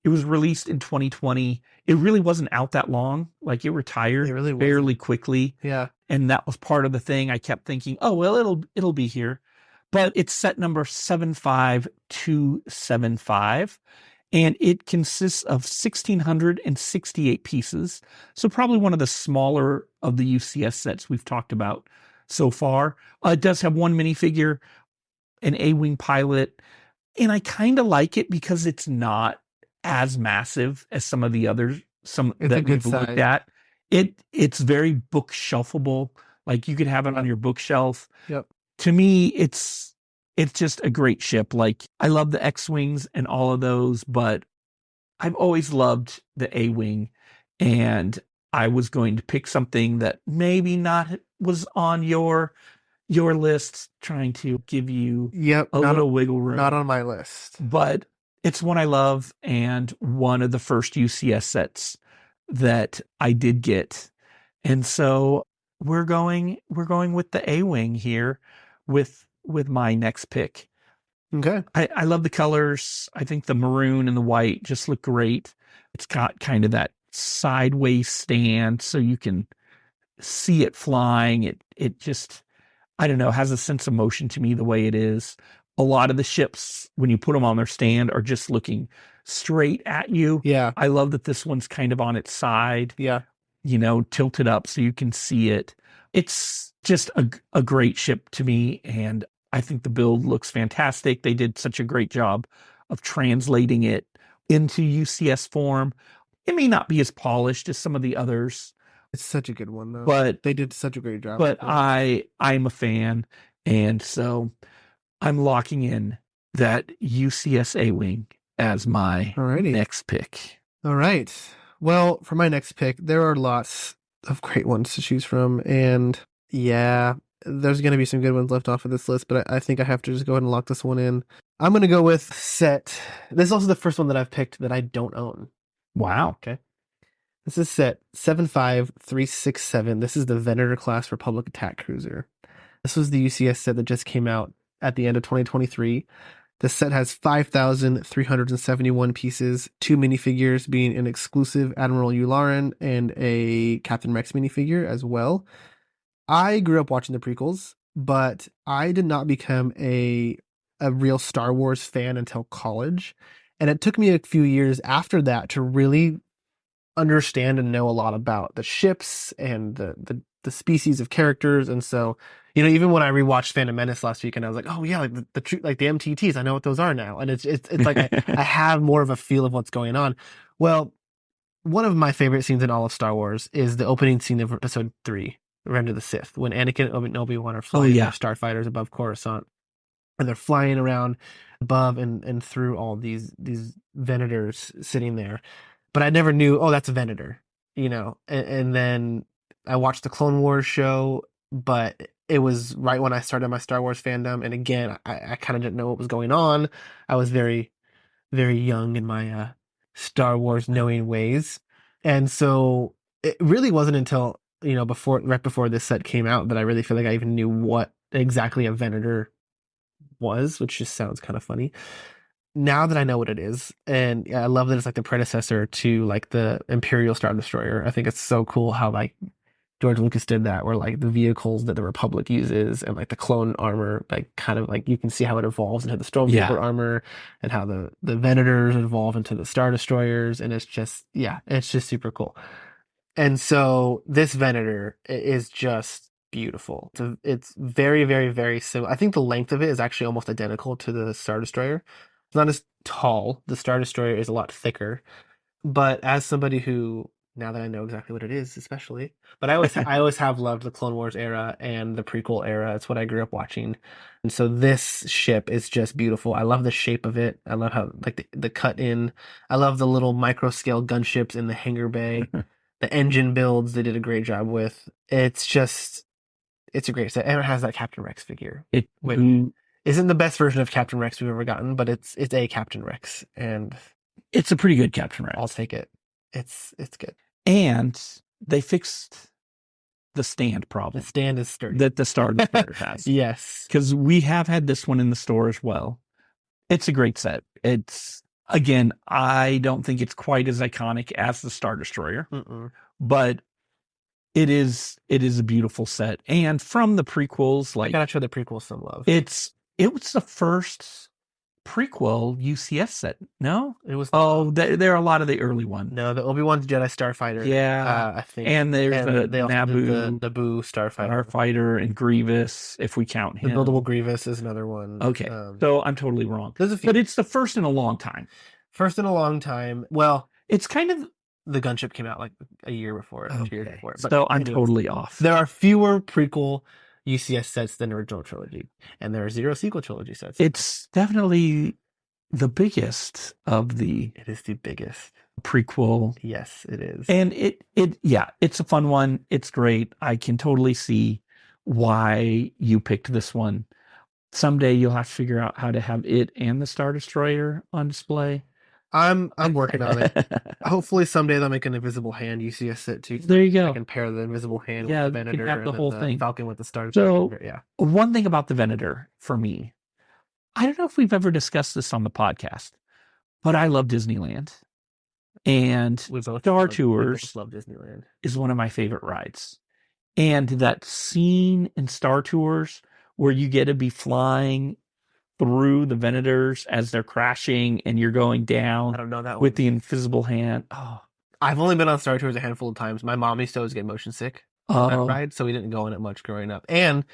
It was released in 2020. It really wasn't out that long. Like it It retired really fairly wasn't. quickly. Yeah. And that was part of the thing. I kept thinking, oh well, it'll be here. But it's set number 75275. And it consists of 1,668 pieces. So probably one of the smaller of the UCS sets we've talked about so far. It does have one minifigure, an A-Wing pilot, and I kind of like it because it's not as massive as some of the others, some It's a that good we've looked size. at. It's very bookshelfable. Like you could have it on your bookshelf. Yep. To me, it's just a great ship. Like I love the X-Wings and all of those, but I've always loved the A-Wing, and I was going to pick something that maybe not was on your list, trying to give you Yep. a little wiggle room, Not on my list. but it's one I love and one of the first UCS sets that I did get. And so we're going with the A-Wing here with my next pick. Okay. I love the colors. I think the maroon and the white just look great. It's got kind of that sideways stand so you can see it flying. It just, I don't know, has a sense of motion to me the way it is. A lot of the ships, when you put them on their stand, are just looking straight at you. Yeah. I love that this one's kind of on its side, Yeah. tilted up so you can see it. It's just a great ship to me, and I think the build looks fantastic. They did such a great job of translating it into UCS form. It may not be as polished as some of the others, It's such a good one though. but They did such a great job but with it. I'm a fan, and so I'm locking in that UCS A-Wing as my Alrighty. next pick. All right. Well, for my next pick, there are lots of great ones to choose from, and yeah, there's going to be some good ones left off of this list, but I think I have to just go ahead and lock this one in. I'm going to go with set. This is also the first one that I've picked that I don't own. Wow. Okay. This is set 75367. This is the Venator class Republic Attack Cruiser. This was the UCS set that just came out at the end of 2023. The set has 5,371 pieces, 2 minifigures being an exclusive Admiral Yularen and a Captain Rex minifigure as well. I grew up watching the prequels, but I did not become a real Star Wars fan until college. And it took me a few years after that to really understand and know a lot about the ships and the species of characters. And so, even when I rewatched Phantom Menace last week, and I was like, oh yeah, like like the MTTs, I know what those are now. And it's like I have more of a feel of what's going on. Well, one of my favorite scenes in all of Star Wars is the opening scene of Episode 3, Revenge of the Sith, when Anakin and Obi-Wan are Oh flying in their yeah. starfighters above Coruscant, and they're flying around above and through all these Venators sitting there. But I never knew, oh, that's a Venator, and then I watched the Clone Wars show, but it was right when I started my Star Wars fandom. And again, I kind of didn't know what was going on. I was very, very young in my Star Wars knowing ways. And so it really wasn't until, right before this set came out that I really feel like I even knew what exactly a Venator was, which just sounds kind of funny. Now that I know what it is, and yeah, I love that it's like the predecessor to like the Imperial Star Destroyer. I think it's so cool how like George Lucas did that, where like the vehicles that the Republic uses and like the clone armor, like kind of like you can see how it evolves into the Stormtrooper Yeah. armor, and how the Venators evolve into the Star Destroyers, and it's just super cool. And so this Venator is just beautiful. It's very, very, very similar. I think the length of it is actually almost identical to the Star Destroyer. It's not as tall. The Star Destroyer is a lot thicker. But as somebody who, now that I know exactly what it is, especially, but I always have loved the Clone Wars era and the prequel era. It's what I grew up watching. And so this ship is just beautiful. I love the shape of it. I love how like the cut in. I love the little micro scale gunships in the hangar bay. The engine builds they did a great job with. It's a great set. And it has that Captain Rex figure, It which who isn't the best version of Captain Rex we've ever gotten, but it's a Captain Rex, and it's a pretty good Captain I'll Rex. take it. It's good. And they fixed the stand The problem stand is sturdy. that the Star Destroyer has. Yes. Because we have had this one in the store as well. It's a great set. It's, again, I don't think it's quite as iconic as the Star Destroyer, but it is a beautiful set. And from the prequels, I like, gotta show the prequel some love. it was the first prequel UCS set. No, It was. Oh, there are a lot of the early ones. No, the Obi-Wan's Jedi Starfighter. Yeah, I think. and there's the they also did Naboo the Naboo Starfighter. Starfighter and Grievous, if we count The him. buildable Grievous is another one. Okay, so I'm totally wrong. There's a few. But it's the first in a long time. First in a long time. Well, it's kind of the gunship came out like a year before it, 2 years before it. But so I'm totally off. There are fewer prequel UCS sets than original trilogy, and there are 0 sequel trilogy sets. It's definitely the biggest of the. It is the biggest prequel. Yes, it is. And it's a fun one. It's great. I can totally see why you picked this one. Someday you'll have to figure out how to have it and the Star Destroyer on display. I'm working on it. Hopefully someday they'll make an Invisible Hand UCS set too. There you go. I can pair the Invisible Hand with the Venator have the whole thing. Falcon with the Star So Destroyer. one thing about the Venator for me, I don't know if we've ever discussed this on the podcast, but I love Disneyland. And Star Tours love Disneyland. Is one of my favorite rides. And that scene in Star Tours where you get to be flying through the Venators as they're crashing and you're going down. I don't know that with one. the invisible hand. Oh, I've only been on Star Tours a handful of times. My mom used to always get motion sick on that ride, so we didn't go on it much growing up. And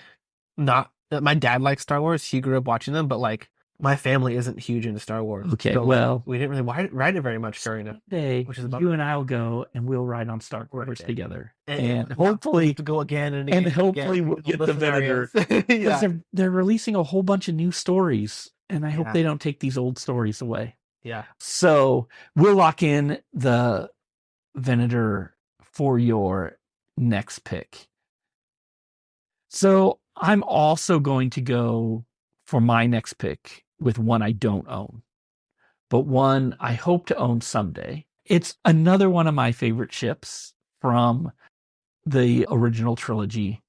my dad likes Star Wars. He grew up watching them, but like my family isn't huge into Star Wars. Okay, so, well, we didn't really ride it very much growing up. Which is you and I will go and we'll ride on Star Wars together, and hopefully to go again and again. And hopefully we'll get the Venator. Because they're releasing a whole bunch of new stories, and I hope they don't take these old stories away. Yeah. So we'll lock in the Venator for your next pick. So I'm also going to go for my next pick with one I don't own, but one I hope to own someday. It's another one of my favorite ships from the original trilogy,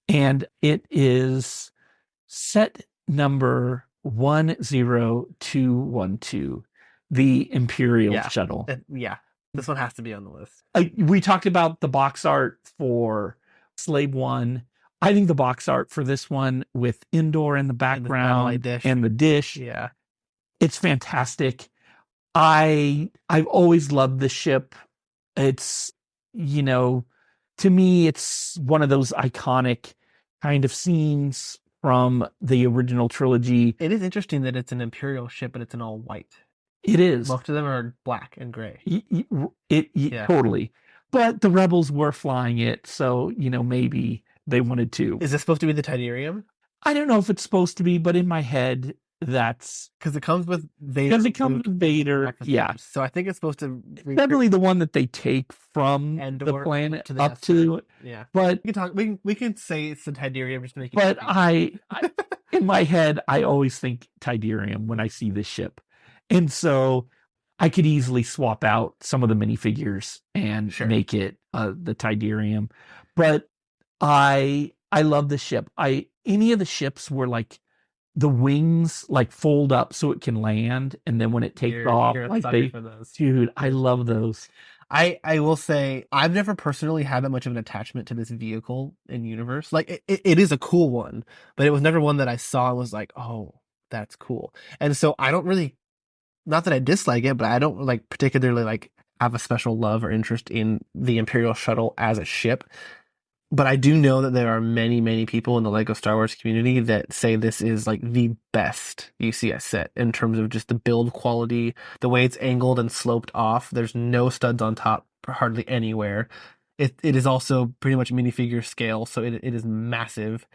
and it is set number 10212, the Imperial Shuttle. This one has to be on the list. We talked about the box art for Slave One. I think the box art for this one with Indoor in the background and the dish. Yeah. It's fantastic. I've always loved the ship. It's, to me, it's one of those iconic kind of scenes from the original trilogy. It is interesting that it's an Imperial ship, but it's in all white. It is. Most of them are black and gray. Totally. But the Rebels were flying it, so, maybe they wanted to. Is this supposed to be the Tidarium? I don't know if it's supposed to be, but in my head, that's... Because it comes with Vader. Because it comes with Vader, yeah. So I think it's supposed to... Definitely the one that they take from the planet up to... Yeah. But... We can say it's the Tidarium just to make it... But I in my head, I always think Tidarium when I see this ship. And so I could easily swap out some of the minifigures and make it the Tidarium. But I love the ship. Any of the ships were like the wings like fold up so it can land, and then when it takes off, like dude, I love those. I will say I've never personally had that much of an attachment to this vehicle in universe. Like it is a cool one, but it was never one that I saw and was like, oh, that's cool. And so I don't really, not that I dislike it, but I don't like particularly like have a special love or interest in the Imperial shuttle as a ship. But I do know that there are many, many people in the Lego Star Wars community that say this is like the best UCS set in terms of just the build quality, the way it's angled and sloped off. There's no studs on top hardly anywhere. It is also pretty much minifigure scale, so it is massive.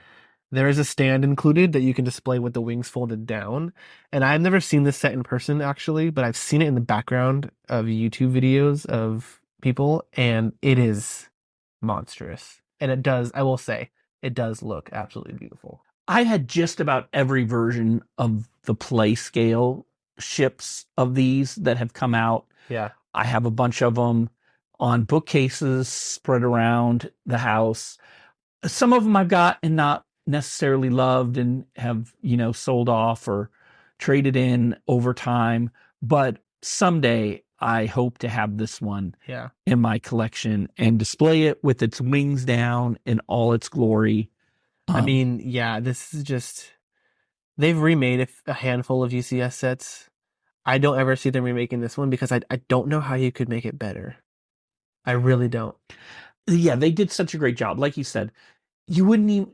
There is a stand included that you can display with the wings folded down. And I've never seen this set in person, actually, but I've seen it in the background of YouTube videos of people, and it is monstrous. And it does, I will say, it does look absolutely beautiful. I had just about every version of the play scale ships of these that have come out. Yeah. I have a bunch of them on bookcases spread around the house. Some of them I've got and not necessarily loved and have, sold off or traded in over time. But someday I hope to have this one Yeah. in my collection and display it with its wings down in all its glory. I mean, yeah, this is just they've remade a handful of UCS sets. I don't ever see them remaking this one because I don't know how you could make it better. I really don't. Yeah, they did such a great job. Like you said, you wouldn't even,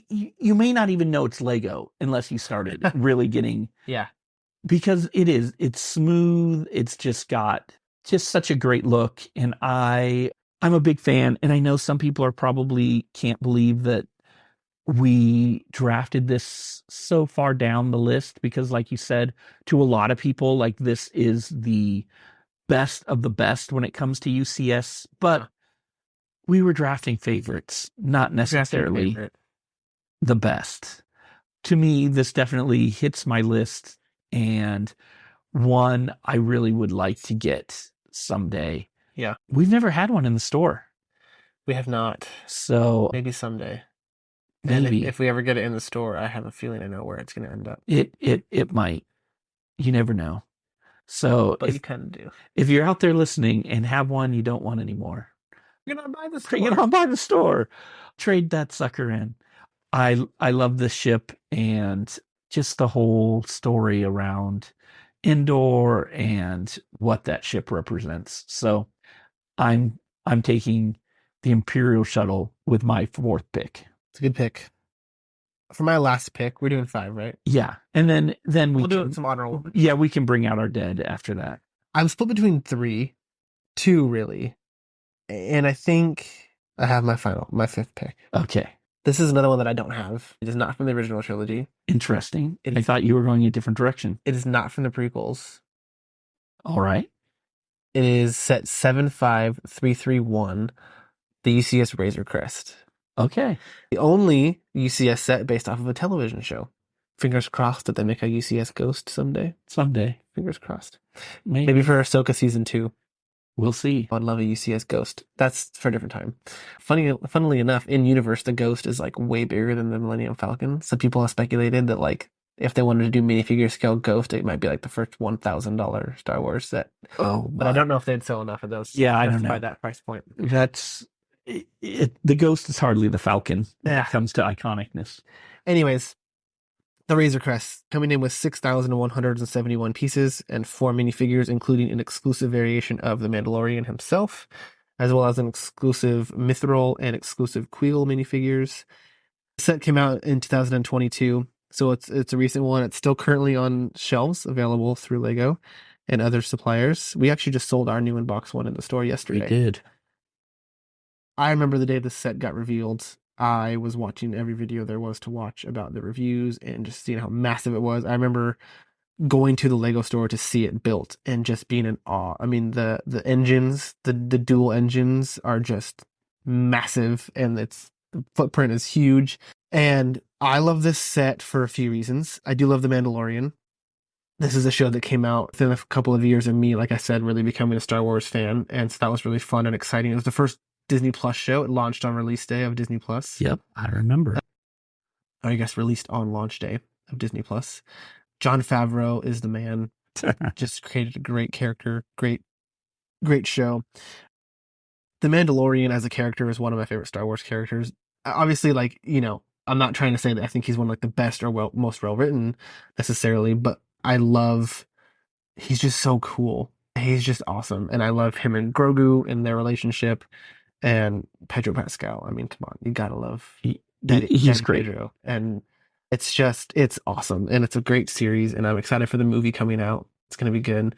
you may not even know it's Lego unless you started really getting, Yeah. because it's smooth. It's just got just such a great look. And I'm a big fan. And I know some people are probably can't believe that we drafted this so far down the list because, like you said, to a lot of people, like this is the best of the best when it comes to UCS. But we were drafting favorites, not Drafting necessarily favorite. the best. To me, this definitely hits my list and one I really would like to get someday. Yeah. We've never had one in the store. We have not. So Maybe someday. And maybe if we ever get it in the store, I have a feeling I know where it's going to end up. it might. You never know. So But you kind of do. if you're out there listening and have one you don't want anymore, You're going to buy the store. bring it on by the store. Trade that sucker in. I love this ship and just the whole story around Endor and what that ship represents. So I'm taking the Imperial shuttle with my fourth pick. It's a good pick. For my last pick, we're doing 5, right? Yeah, and then We'll do some honorable. Yeah, we can bring out our dead after that. I'm split between 3, 2 really, and I think I have my 5th pick. Okay, This is another one that I don't have. It is not from the original trilogy. interesting. I thought you were going a different direction. It is not from the prequels. All right. It is set 75331, the UCS Razor Crest. Okay. The only UCS set based off of a television show. Fingers crossed that they make a UCS Ghost someday. Someday. Fingers crossed. Maybe Maybe for Ahsoka season 2. We'll see. I'd love a UCS Ghost. That's for a different time. Funnily enough, in universe, the Ghost is like way bigger than the Millennium Falcon. So people have speculated that like if they wanted to do minifigure scale Ghost, it might be like the first $1,000 Star Wars set. Oh, but I don't know if they'd sell enough of those. Yeah, I don't know. By that price point. That's the Ghost is hardly the Falcon when Yeah. it comes to iconicness. Anyways, the Razor Crest coming in with 6,171 pieces and 4 minifigures, including an exclusive variation of the Mandalorian himself, as well as an exclusive Mithril and exclusive Queel minifigures. The set came out in 2022, so it's a recent one. It's still currently on shelves, available through Lego and other suppliers. We actually just sold our new in-box one in the store yesterday. We did. I remember the day this set got revealed. I was watching every video there was to watch about the reviews and just seeing how massive it was. I remember going to the Lego store to see it built and just being in awe. I mean, the engines, the dual engines are just massive, and the footprint is huge. And I love this set for a few reasons. I do love The Mandalorian. This is a show that came out within a couple of years of me, like I said, really becoming a Star Wars fan. And so that was really fun and exciting. It was the first Disney Plus show. It launched on release day of Disney Plus. Yep, I remember. Or I guess released on launch day of Disney Plus. Jon Favreau is the man. Just created a great character, great show. The Mandalorian as a character is one of my favorite Star Wars characters. Obviously, like, I'm not trying to say that I think he's one of like the best or most well written necessarily, but he's just so cool. He's just awesome. And I love him and Grogu and their relationship and Pedro Pascal. I mean, come on, you gotta love he's great. Pedro. And it's awesome. And it's a great series, and I'm excited for the movie coming out. It's gonna be good.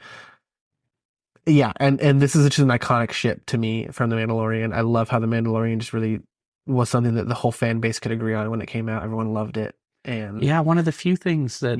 Yeah, and this is just an iconic ship to me from The Mandalorian. I love how The Mandalorian just really was something that the whole fan base could agree on when it came out. Everyone loved it. And yeah, one of the few things that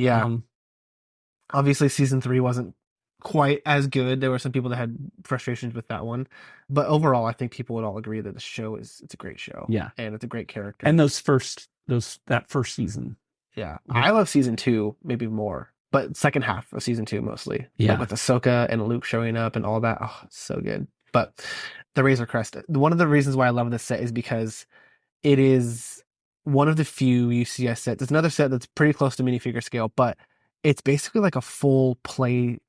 obviously season 3 wasn't quite as good. There were some people that had frustrations with that one, but overall I think people would all agree that the show it's a great show. Yeah, and it's a great character. And that first season. Yeah, I love season 2 maybe more, but second half of season 2 mostly. Yeah, like with Ahsoka and Luke showing up and all that. Oh, it's so good. But the Razor Crest, one of the reasons why I love this set is because It is one of the few UCS sets. It's another set that's pretty close to minifigure scale, but it's basically like a full play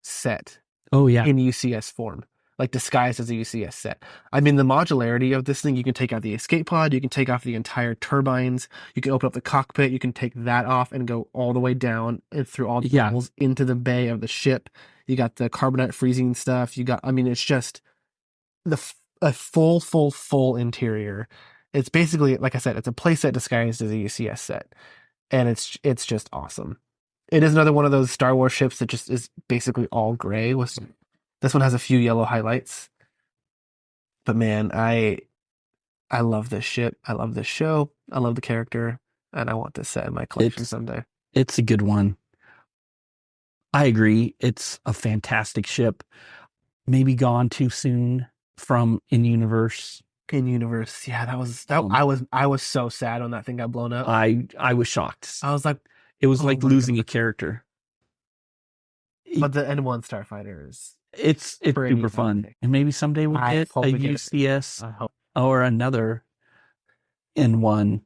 set Oh yeah. in UCS form, like disguised as a UCS set. I mean, the modularity of this thing, you can take out the escape pod, you can take off the entire turbines, you can open up the cockpit, you can take that off and go all the way down and through all the Yeah. levels into the bay of the ship. You got the carbonite freezing stuff. I mean, it's just a full interior. It's basically, like I said, it's a playset disguised as a UCS set, and it's just awesome. It is another one of those Star Wars ships that just is basically all gray. This one has a few yellow highlights, but man, I love this ship. I love this show. I love the character, and I want this set in my collection someday. It's a good one. I agree. It's a fantastic ship. Maybe gone too soon from in universe. In universe, yeah, I was so sad when that thing got blown up. I was shocked. I was like, it was oh like my losing God. a character. But the N1 Starfighter is It's super fun, fantastic. and maybe someday we'll get a hope we get it. UCS I hope. or another N1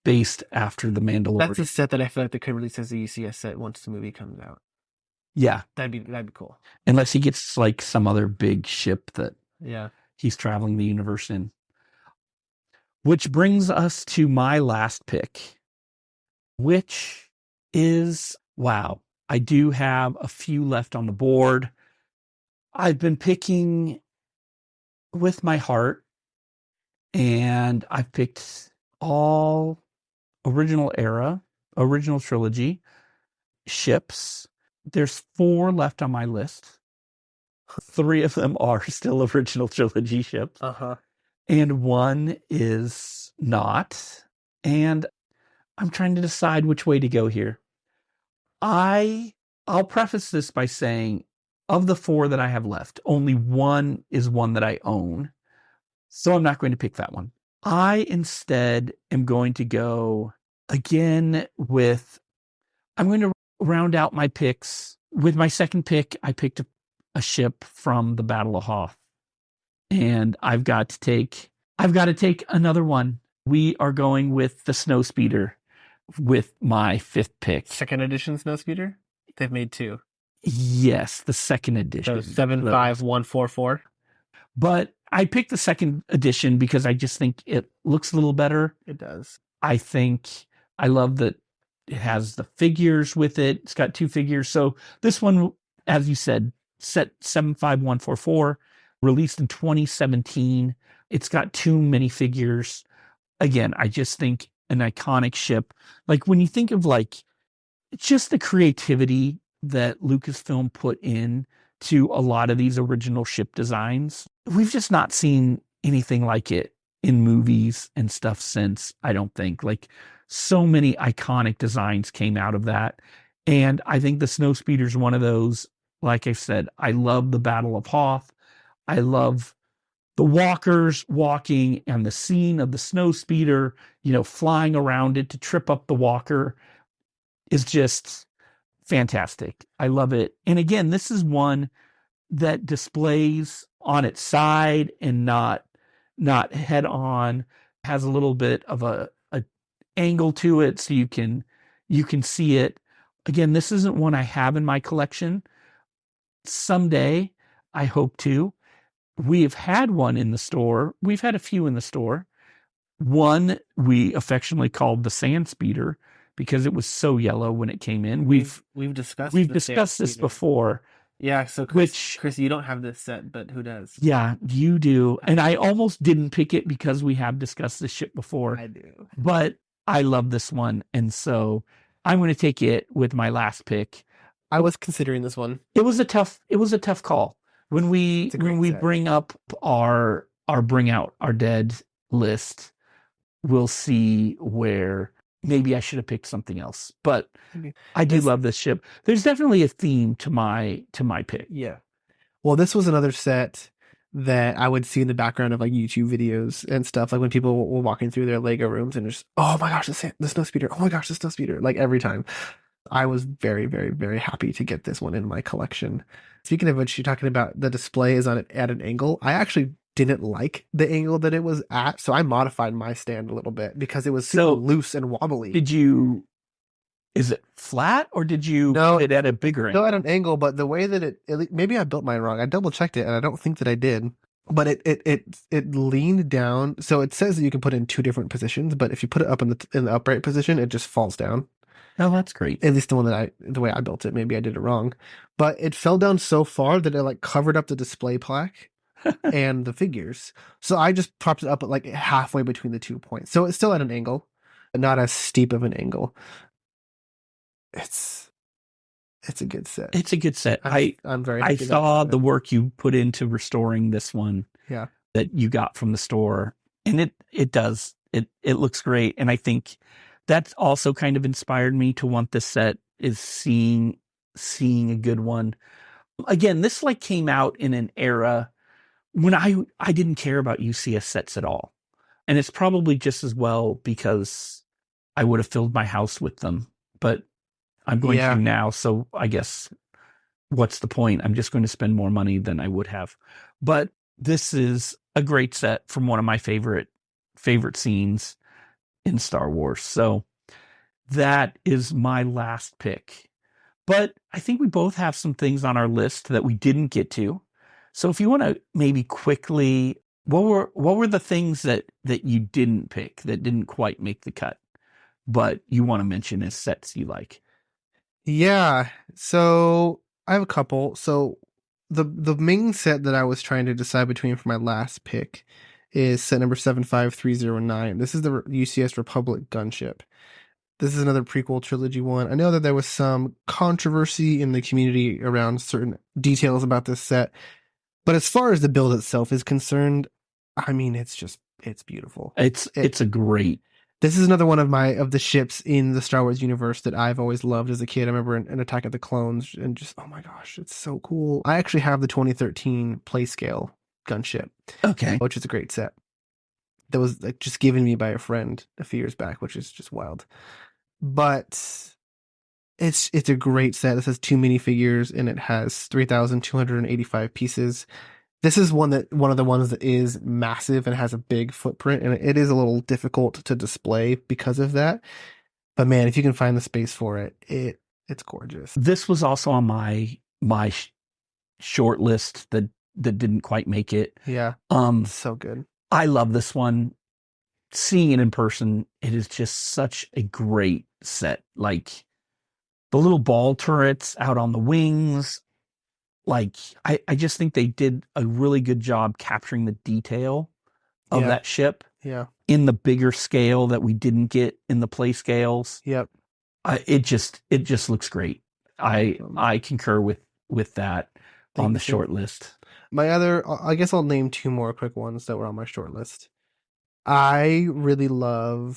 based after the That's a Mandalorian. set that I feel like they could release as a UCS set once the movie comes out. Yeah, That'd be cool. unless he gets like some other big ship that Yeah. he's traveling the universe in. Which brings us to my last pick, which is, wow, I do have a few left on the board. I've been picking with my heart, and I've picked all original era, original trilogy ships. There's 4 left on my list. 3 of them are still original trilogy ships. Uh-huh. And 1 is not. And I'm trying to decide which way to go here. I'll preface this by saying, of the 4 that I have left, only 1 is one that I own. So I'm not going to pick that one. I instead am going to go again with, I'm going to round out my picks. With my second pick, I picked a ship from the Battle of Hoth. And I've got to take another one. We are going with the Snowspeeder with my 5th pick. Second edition Snowspeeder? They've made 2. Yes, the second edition. So 75144. But I picked the second edition because I just think it looks a little better. It does. I love that it has the figures with it. It's got 2 figures. So this one, as you said, set 75144, released in 2017. It's got 2 minifigures. Again, I just think an iconic ship. Like when you think of like just the creativity that Lucasfilm put in to a lot of these original ship designs, we've just not seen anything like it in movies and stuff since, I don't think. Like so many iconic designs came out of that. And I think the Snowspeeder is one of those. Like I said, I love the Battle of Hoth. I love the walkers walking and the scene of the Snowspeeder, flying around it to trip up the walker is just fantastic. I love it. And again, this is one that displays on its side and not head on, has a little bit of a angle to it so you can see it. Again, this isn't one I have in my collection. Someday I hope to. We have had one in the store. We've had a few in the store. One we affectionately called the Sand Speeder because it was so yellow when it came in. We've discussed this before. Yeah, so Chris, you don't have this set, but who does? Yeah, you do. And I almost didn't pick it because we have discussed this shit before. I do. But I love this one, and so I'm going to take it with my last pick. I was considering this one. It was a tough call. When we bring up our Bring Out Our Dead list, we'll see where maybe I should have picked something else. But I do love this ship. There's definitely a theme to my pick. Yeah. Well, this was another set that I would see in the background of like YouTube videos and stuff. Like when people were walking through their Lego rooms and just, oh my gosh, the Snowspeeder. Oh my gosh, the Snowspeeder. Like every time. I was very, very, very happy to get this one in my collection. Speaking of which, you're talking about the display is at an angle. I actually didn't like the angle that it was at, so I modified my stand a little bit because it was super So loose and wobbly. is it flat or did you No, put it at a bigger still at angle? an angle, but the way that maybe I built mine wrong. I double checked it, and I don't think that I did. But it leaned down. So it says that you can put it in two different positions, but if you put it up in the upright position, it just falls down. Oh, that's great. At least the way I built it. Maybe I did it wrong, but it fell down so far that it like covered up the display plaque and the figures. So I just propped it up at like halfway between the 2 points. So it's still at an angle, but not as steep of an angle. It's it's a good set. It's a good set. I'm very I happy saw that the work you put into restoring this one yeah. that you got from the store, and it does. It looks great, and I think that's also kind of inspired me to want this set, is seeing a good one. Again, this like came out in an era when I didn't care about UCS sets at all. And it's probably just as well because I would have filled my house with them, but I'm going to Yeah. now. So I guess what's the point? I'm just going to spend more money than I would have. But this is a great set from one of my favorite scenes in Star Wars. So that is my last pick. But I think we both have some things on our list that we didn't get to. So if you want to maybe quickly, what were the things that you didn't pick, that didn't quite make the cut, but you want to mention as sets you like? Yeah. So I have a couple. So the main set that I was trying to decide between for my last pick is set number 75309. This is the UCS Republic gunship. This is another prequel trilogy one. I know that there was some controversy in the community around certain details about this set, but as far as the build itself is concerned, I mean, it's beautiful. It's a great. This is another one of the ships in the Star Wars universe that I've always loved as a kid. I remember in Attack of the Clones, and just, oh my gosh, it's so cool. I actually have the 2013 Playscale gunship, Okay. which is a great set. That was like just given me by a friend a few years back, which is just wild. But it's a great set. This has 2 minifigures and it has 3,285 pieces. This is one of the ones that is massive and has a big footprint, and it is a little difficult to display because of that. But man, if you can find the space for it, it's gorgeous. This was also on my short list that didn't quite make it. Yeah. So good. I love this one. Seeing it in person, it is just such a great set. Like the little ball turrets out on the wings. Like I just think they did a really good job capturing the detail of that ship. Yeah. In the bigger scale that we didn't get in the play scales. Yep. It just looks great. I concur with that on the short list. My other, I guess I'll name 2 more quick ones that were on my short list. I do really like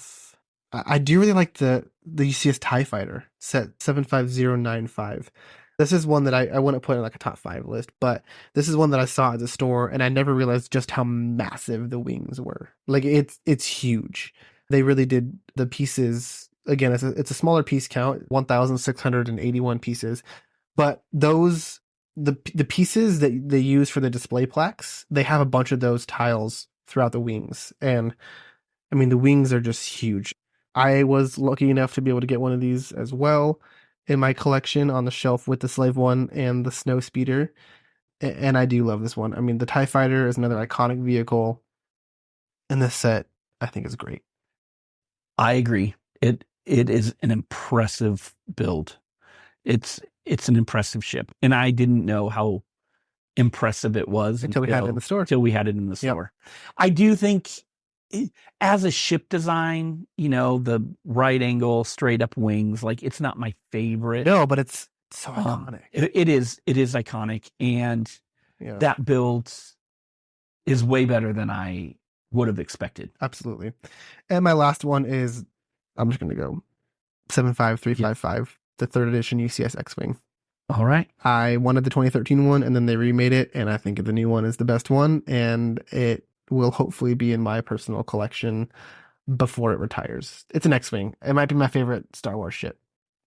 the UCS TIE Fighter set 75095. This is one that I wouldn't put in like a top 5 list, but this is one that I saw at the store and I never realized just how massive the wings were. Like it's huge. They really did the pieces. Again, it's a smaller piece count, 1,681 pieces, but the pieces that they use for the display plaques, they have a bunch of those tiles throughout the wings. And I mean, the wings are just huge. I was lucky enough to be able to get one of these as well in my collection on the shelf with the Slave One and the Snow Speeder. And I do love this one. I mean, the TIE Fighter is another iconic vehicle. And this set, I think, is great. I agree. It is an impressive build. It's an impressive ship. And I didn't know how impressive it was until we had it in the store. Yep. I do think as a ship design, the right angle, straight up wings, like it's not my favorite. No, but it's so iconic. It is iconic. And that build is way better than I would have expected. Absolutely. And my last one is, I'm just going to go 75355, the 3rd edition UCS X-Wing. All right. I wanted the 2013 one, and then they remade it, and I think the new one is the best one, and it will hopefully be in my personal collection before it retires. It's an X-Wing. It might be my favorite Star Wars ship.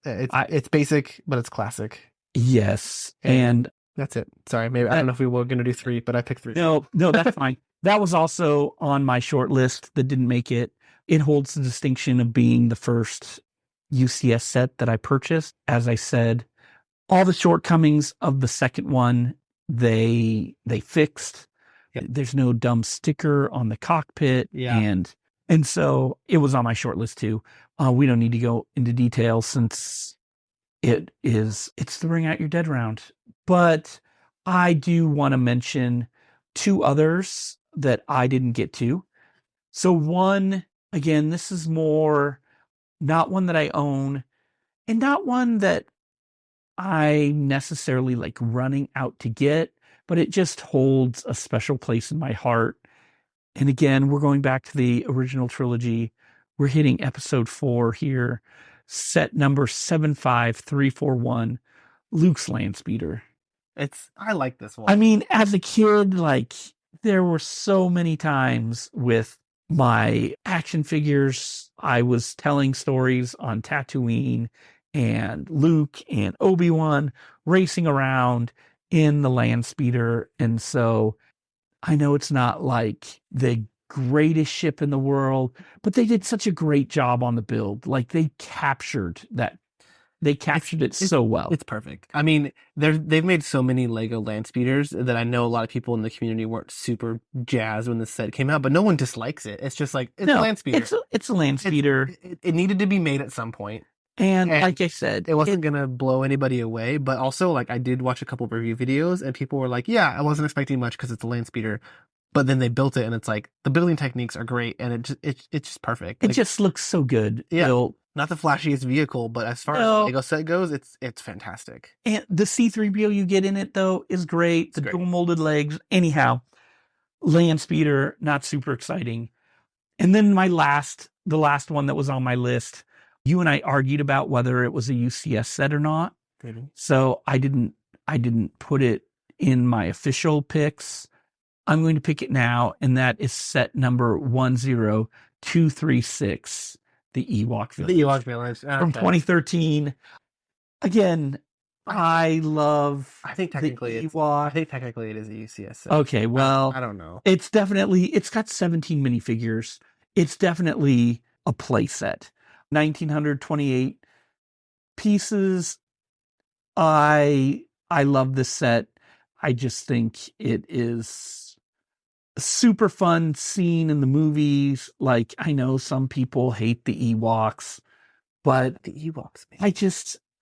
It's basic, but it's classic. Yes. And that's it. Sorry, maybe I don't know if we were going to do 3, but I picked 3. No, that's fine. That was also on my short list that didn't make it. It holds the distinction of being the first UCS set that I purchased. As I said, all the shortcomings of the second one, they fixed. Yep. There's no dumb sticker on the cockpit, Yeah. and so it was on my short list too. We don't need to go into detail since it's the ring out your dead round. But I do want to mention two others that I didn't get to. So one, again, this is more not one that I own and not one that I necessarily like running out to get, but it just holds a special place in my heart. And again, we're going back to the original trilogy. We're hitting episode 4 here, set number 75341, Luke's Land Speeder. I like this one. I mean, as a kid, like there were so many times with my action figures, I was telling stories on Tatooine and Luke and Obi-Wan racing around in the land speeder. And so I know it's not like the greatest ship in the world, but they did such a great job on the build. Like they captured it so well. It's perfect. I mean, they've made so many Lego land speeders that I know a lot of people in the community weren't super jazzed when this set came out, but no one dislikes it. It's just like it's a land speeder. It's a land speeder. It needed to be made at some point. And like I said, it wasn't gonna blow anybody away, but also like I did watch a couple of review videos and people were like, yeah, I wasn't expecting much because it's a land speeder. But then they built it and it's like the building techniques are great and it's just perfect. It just looks so good. Yeah. Built. Not the flashiest vehicle, but as far as the Lego set goes, it's fantastic. And the C-3PO you get in it though is great. The dual molded legs. Anyhow, land speeder, not super exciting. And then the last one that was on my list, you and I argued about whether it was a UCS set or not. Mm-hmm. So I didn't put it in my official picks. I'm going to pick it now, and that is set number 10236, the Ewok Village. The Ewok Village. Okay. From 2013. Again, I think technically it is a UCS set. Okay, well, I don't know. It's got 17 minifigures. It's definitely a play set. 1928 pieces. I love this set. I just think it is a super fun scene in the movies. Like, I know some people hate the Ewoks, but the Ewoks, man.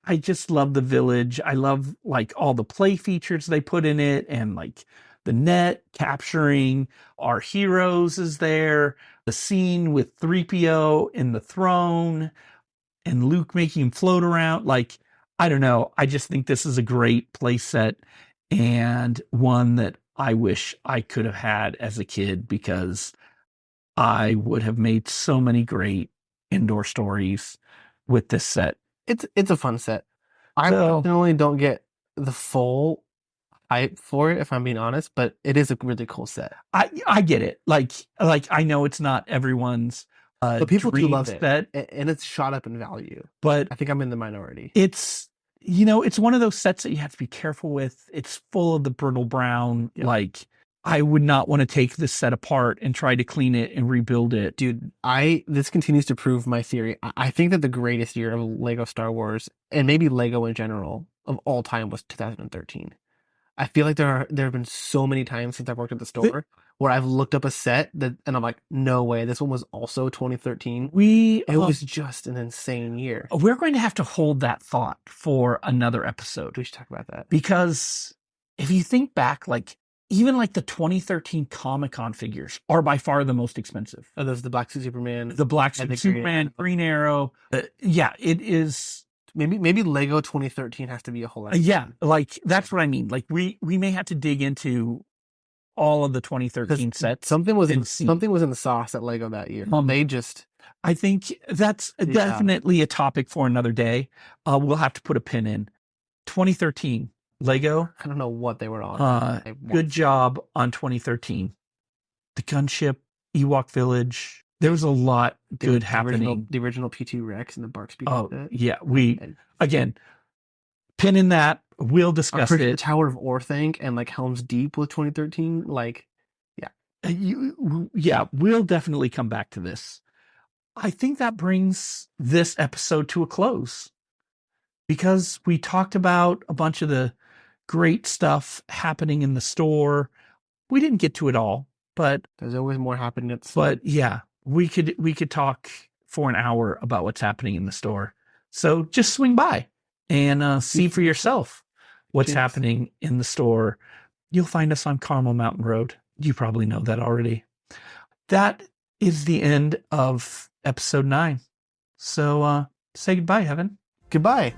I just love the village. I love like all the play features they put in it and like the net capturing our heroes is there. The scene with 3PO in the throne and Luke making him float around. Like, I don't know. I just think this is a great play set and one that I wish I could have had as a kid because I would have made so many great indoor stories with this set. It's a fun set. I personally don't get the full hype for it, if I'm being honest, but it is a really cool set. I get it. Like I know it's not everyone's but people do love it, set, and it's shot up in value. But I think I'm in the minority. It's it's one of those sets that you have to be careful with. It's full of the brittle brown. Yep. Like I would not want to take this set apart and try to clean it and rebuild it. Dude, this continues to prove my theory. I think that the greatest year of Lego Star Wars, and maybe Lego in general, of all time was 2013. I feel like there have been so many times since I've worked at the store where I've looked up a set and I'm like, no way, this one was also 2013. It was just an insane year. We're going to have to hold that thought for another episode. We should talk about that. Because if you think back, like even like the 2013 Comic-Con figures are by far the most expensive. Oh, there's the Black Suit Superman. The Black Suit Superman, Green Arrow. Yeah, it is. Maybe Lego 2013 has to be a whole lot. Yeah, like that's what I mean. Like we may have to dig into all of the 2013 sets. Something was in the sauce at Lego that year. I think that's definitely a topic for another day. We'll have to put a pin in 2013 Lego. I don't know what they were on. Good job on 2013. The gunship, Ewok Village. There was a lot good happening. The original P2 Rex and the Bark Speeder. Oh, yeah. Again, pin in that. We'll discuss it. The Tower of Orthanc and like Helm's Deep with 2013. Like, yeah. Yeah, we'll definitely come back to this. I think that brings this episode to a close because we talked about a bunch of the great stuff happening in the store. We didn't get to it all, but There's always more happening at the store. but yeah, we could talk for an hour about what's happening in the store. So just swing by and see for yourself what's Cheers. happening in the store. You'll find us on Carmel Mountain Road. You probably know that already. That is the end of episode 9. So say goodbye, Evan. Goodbye.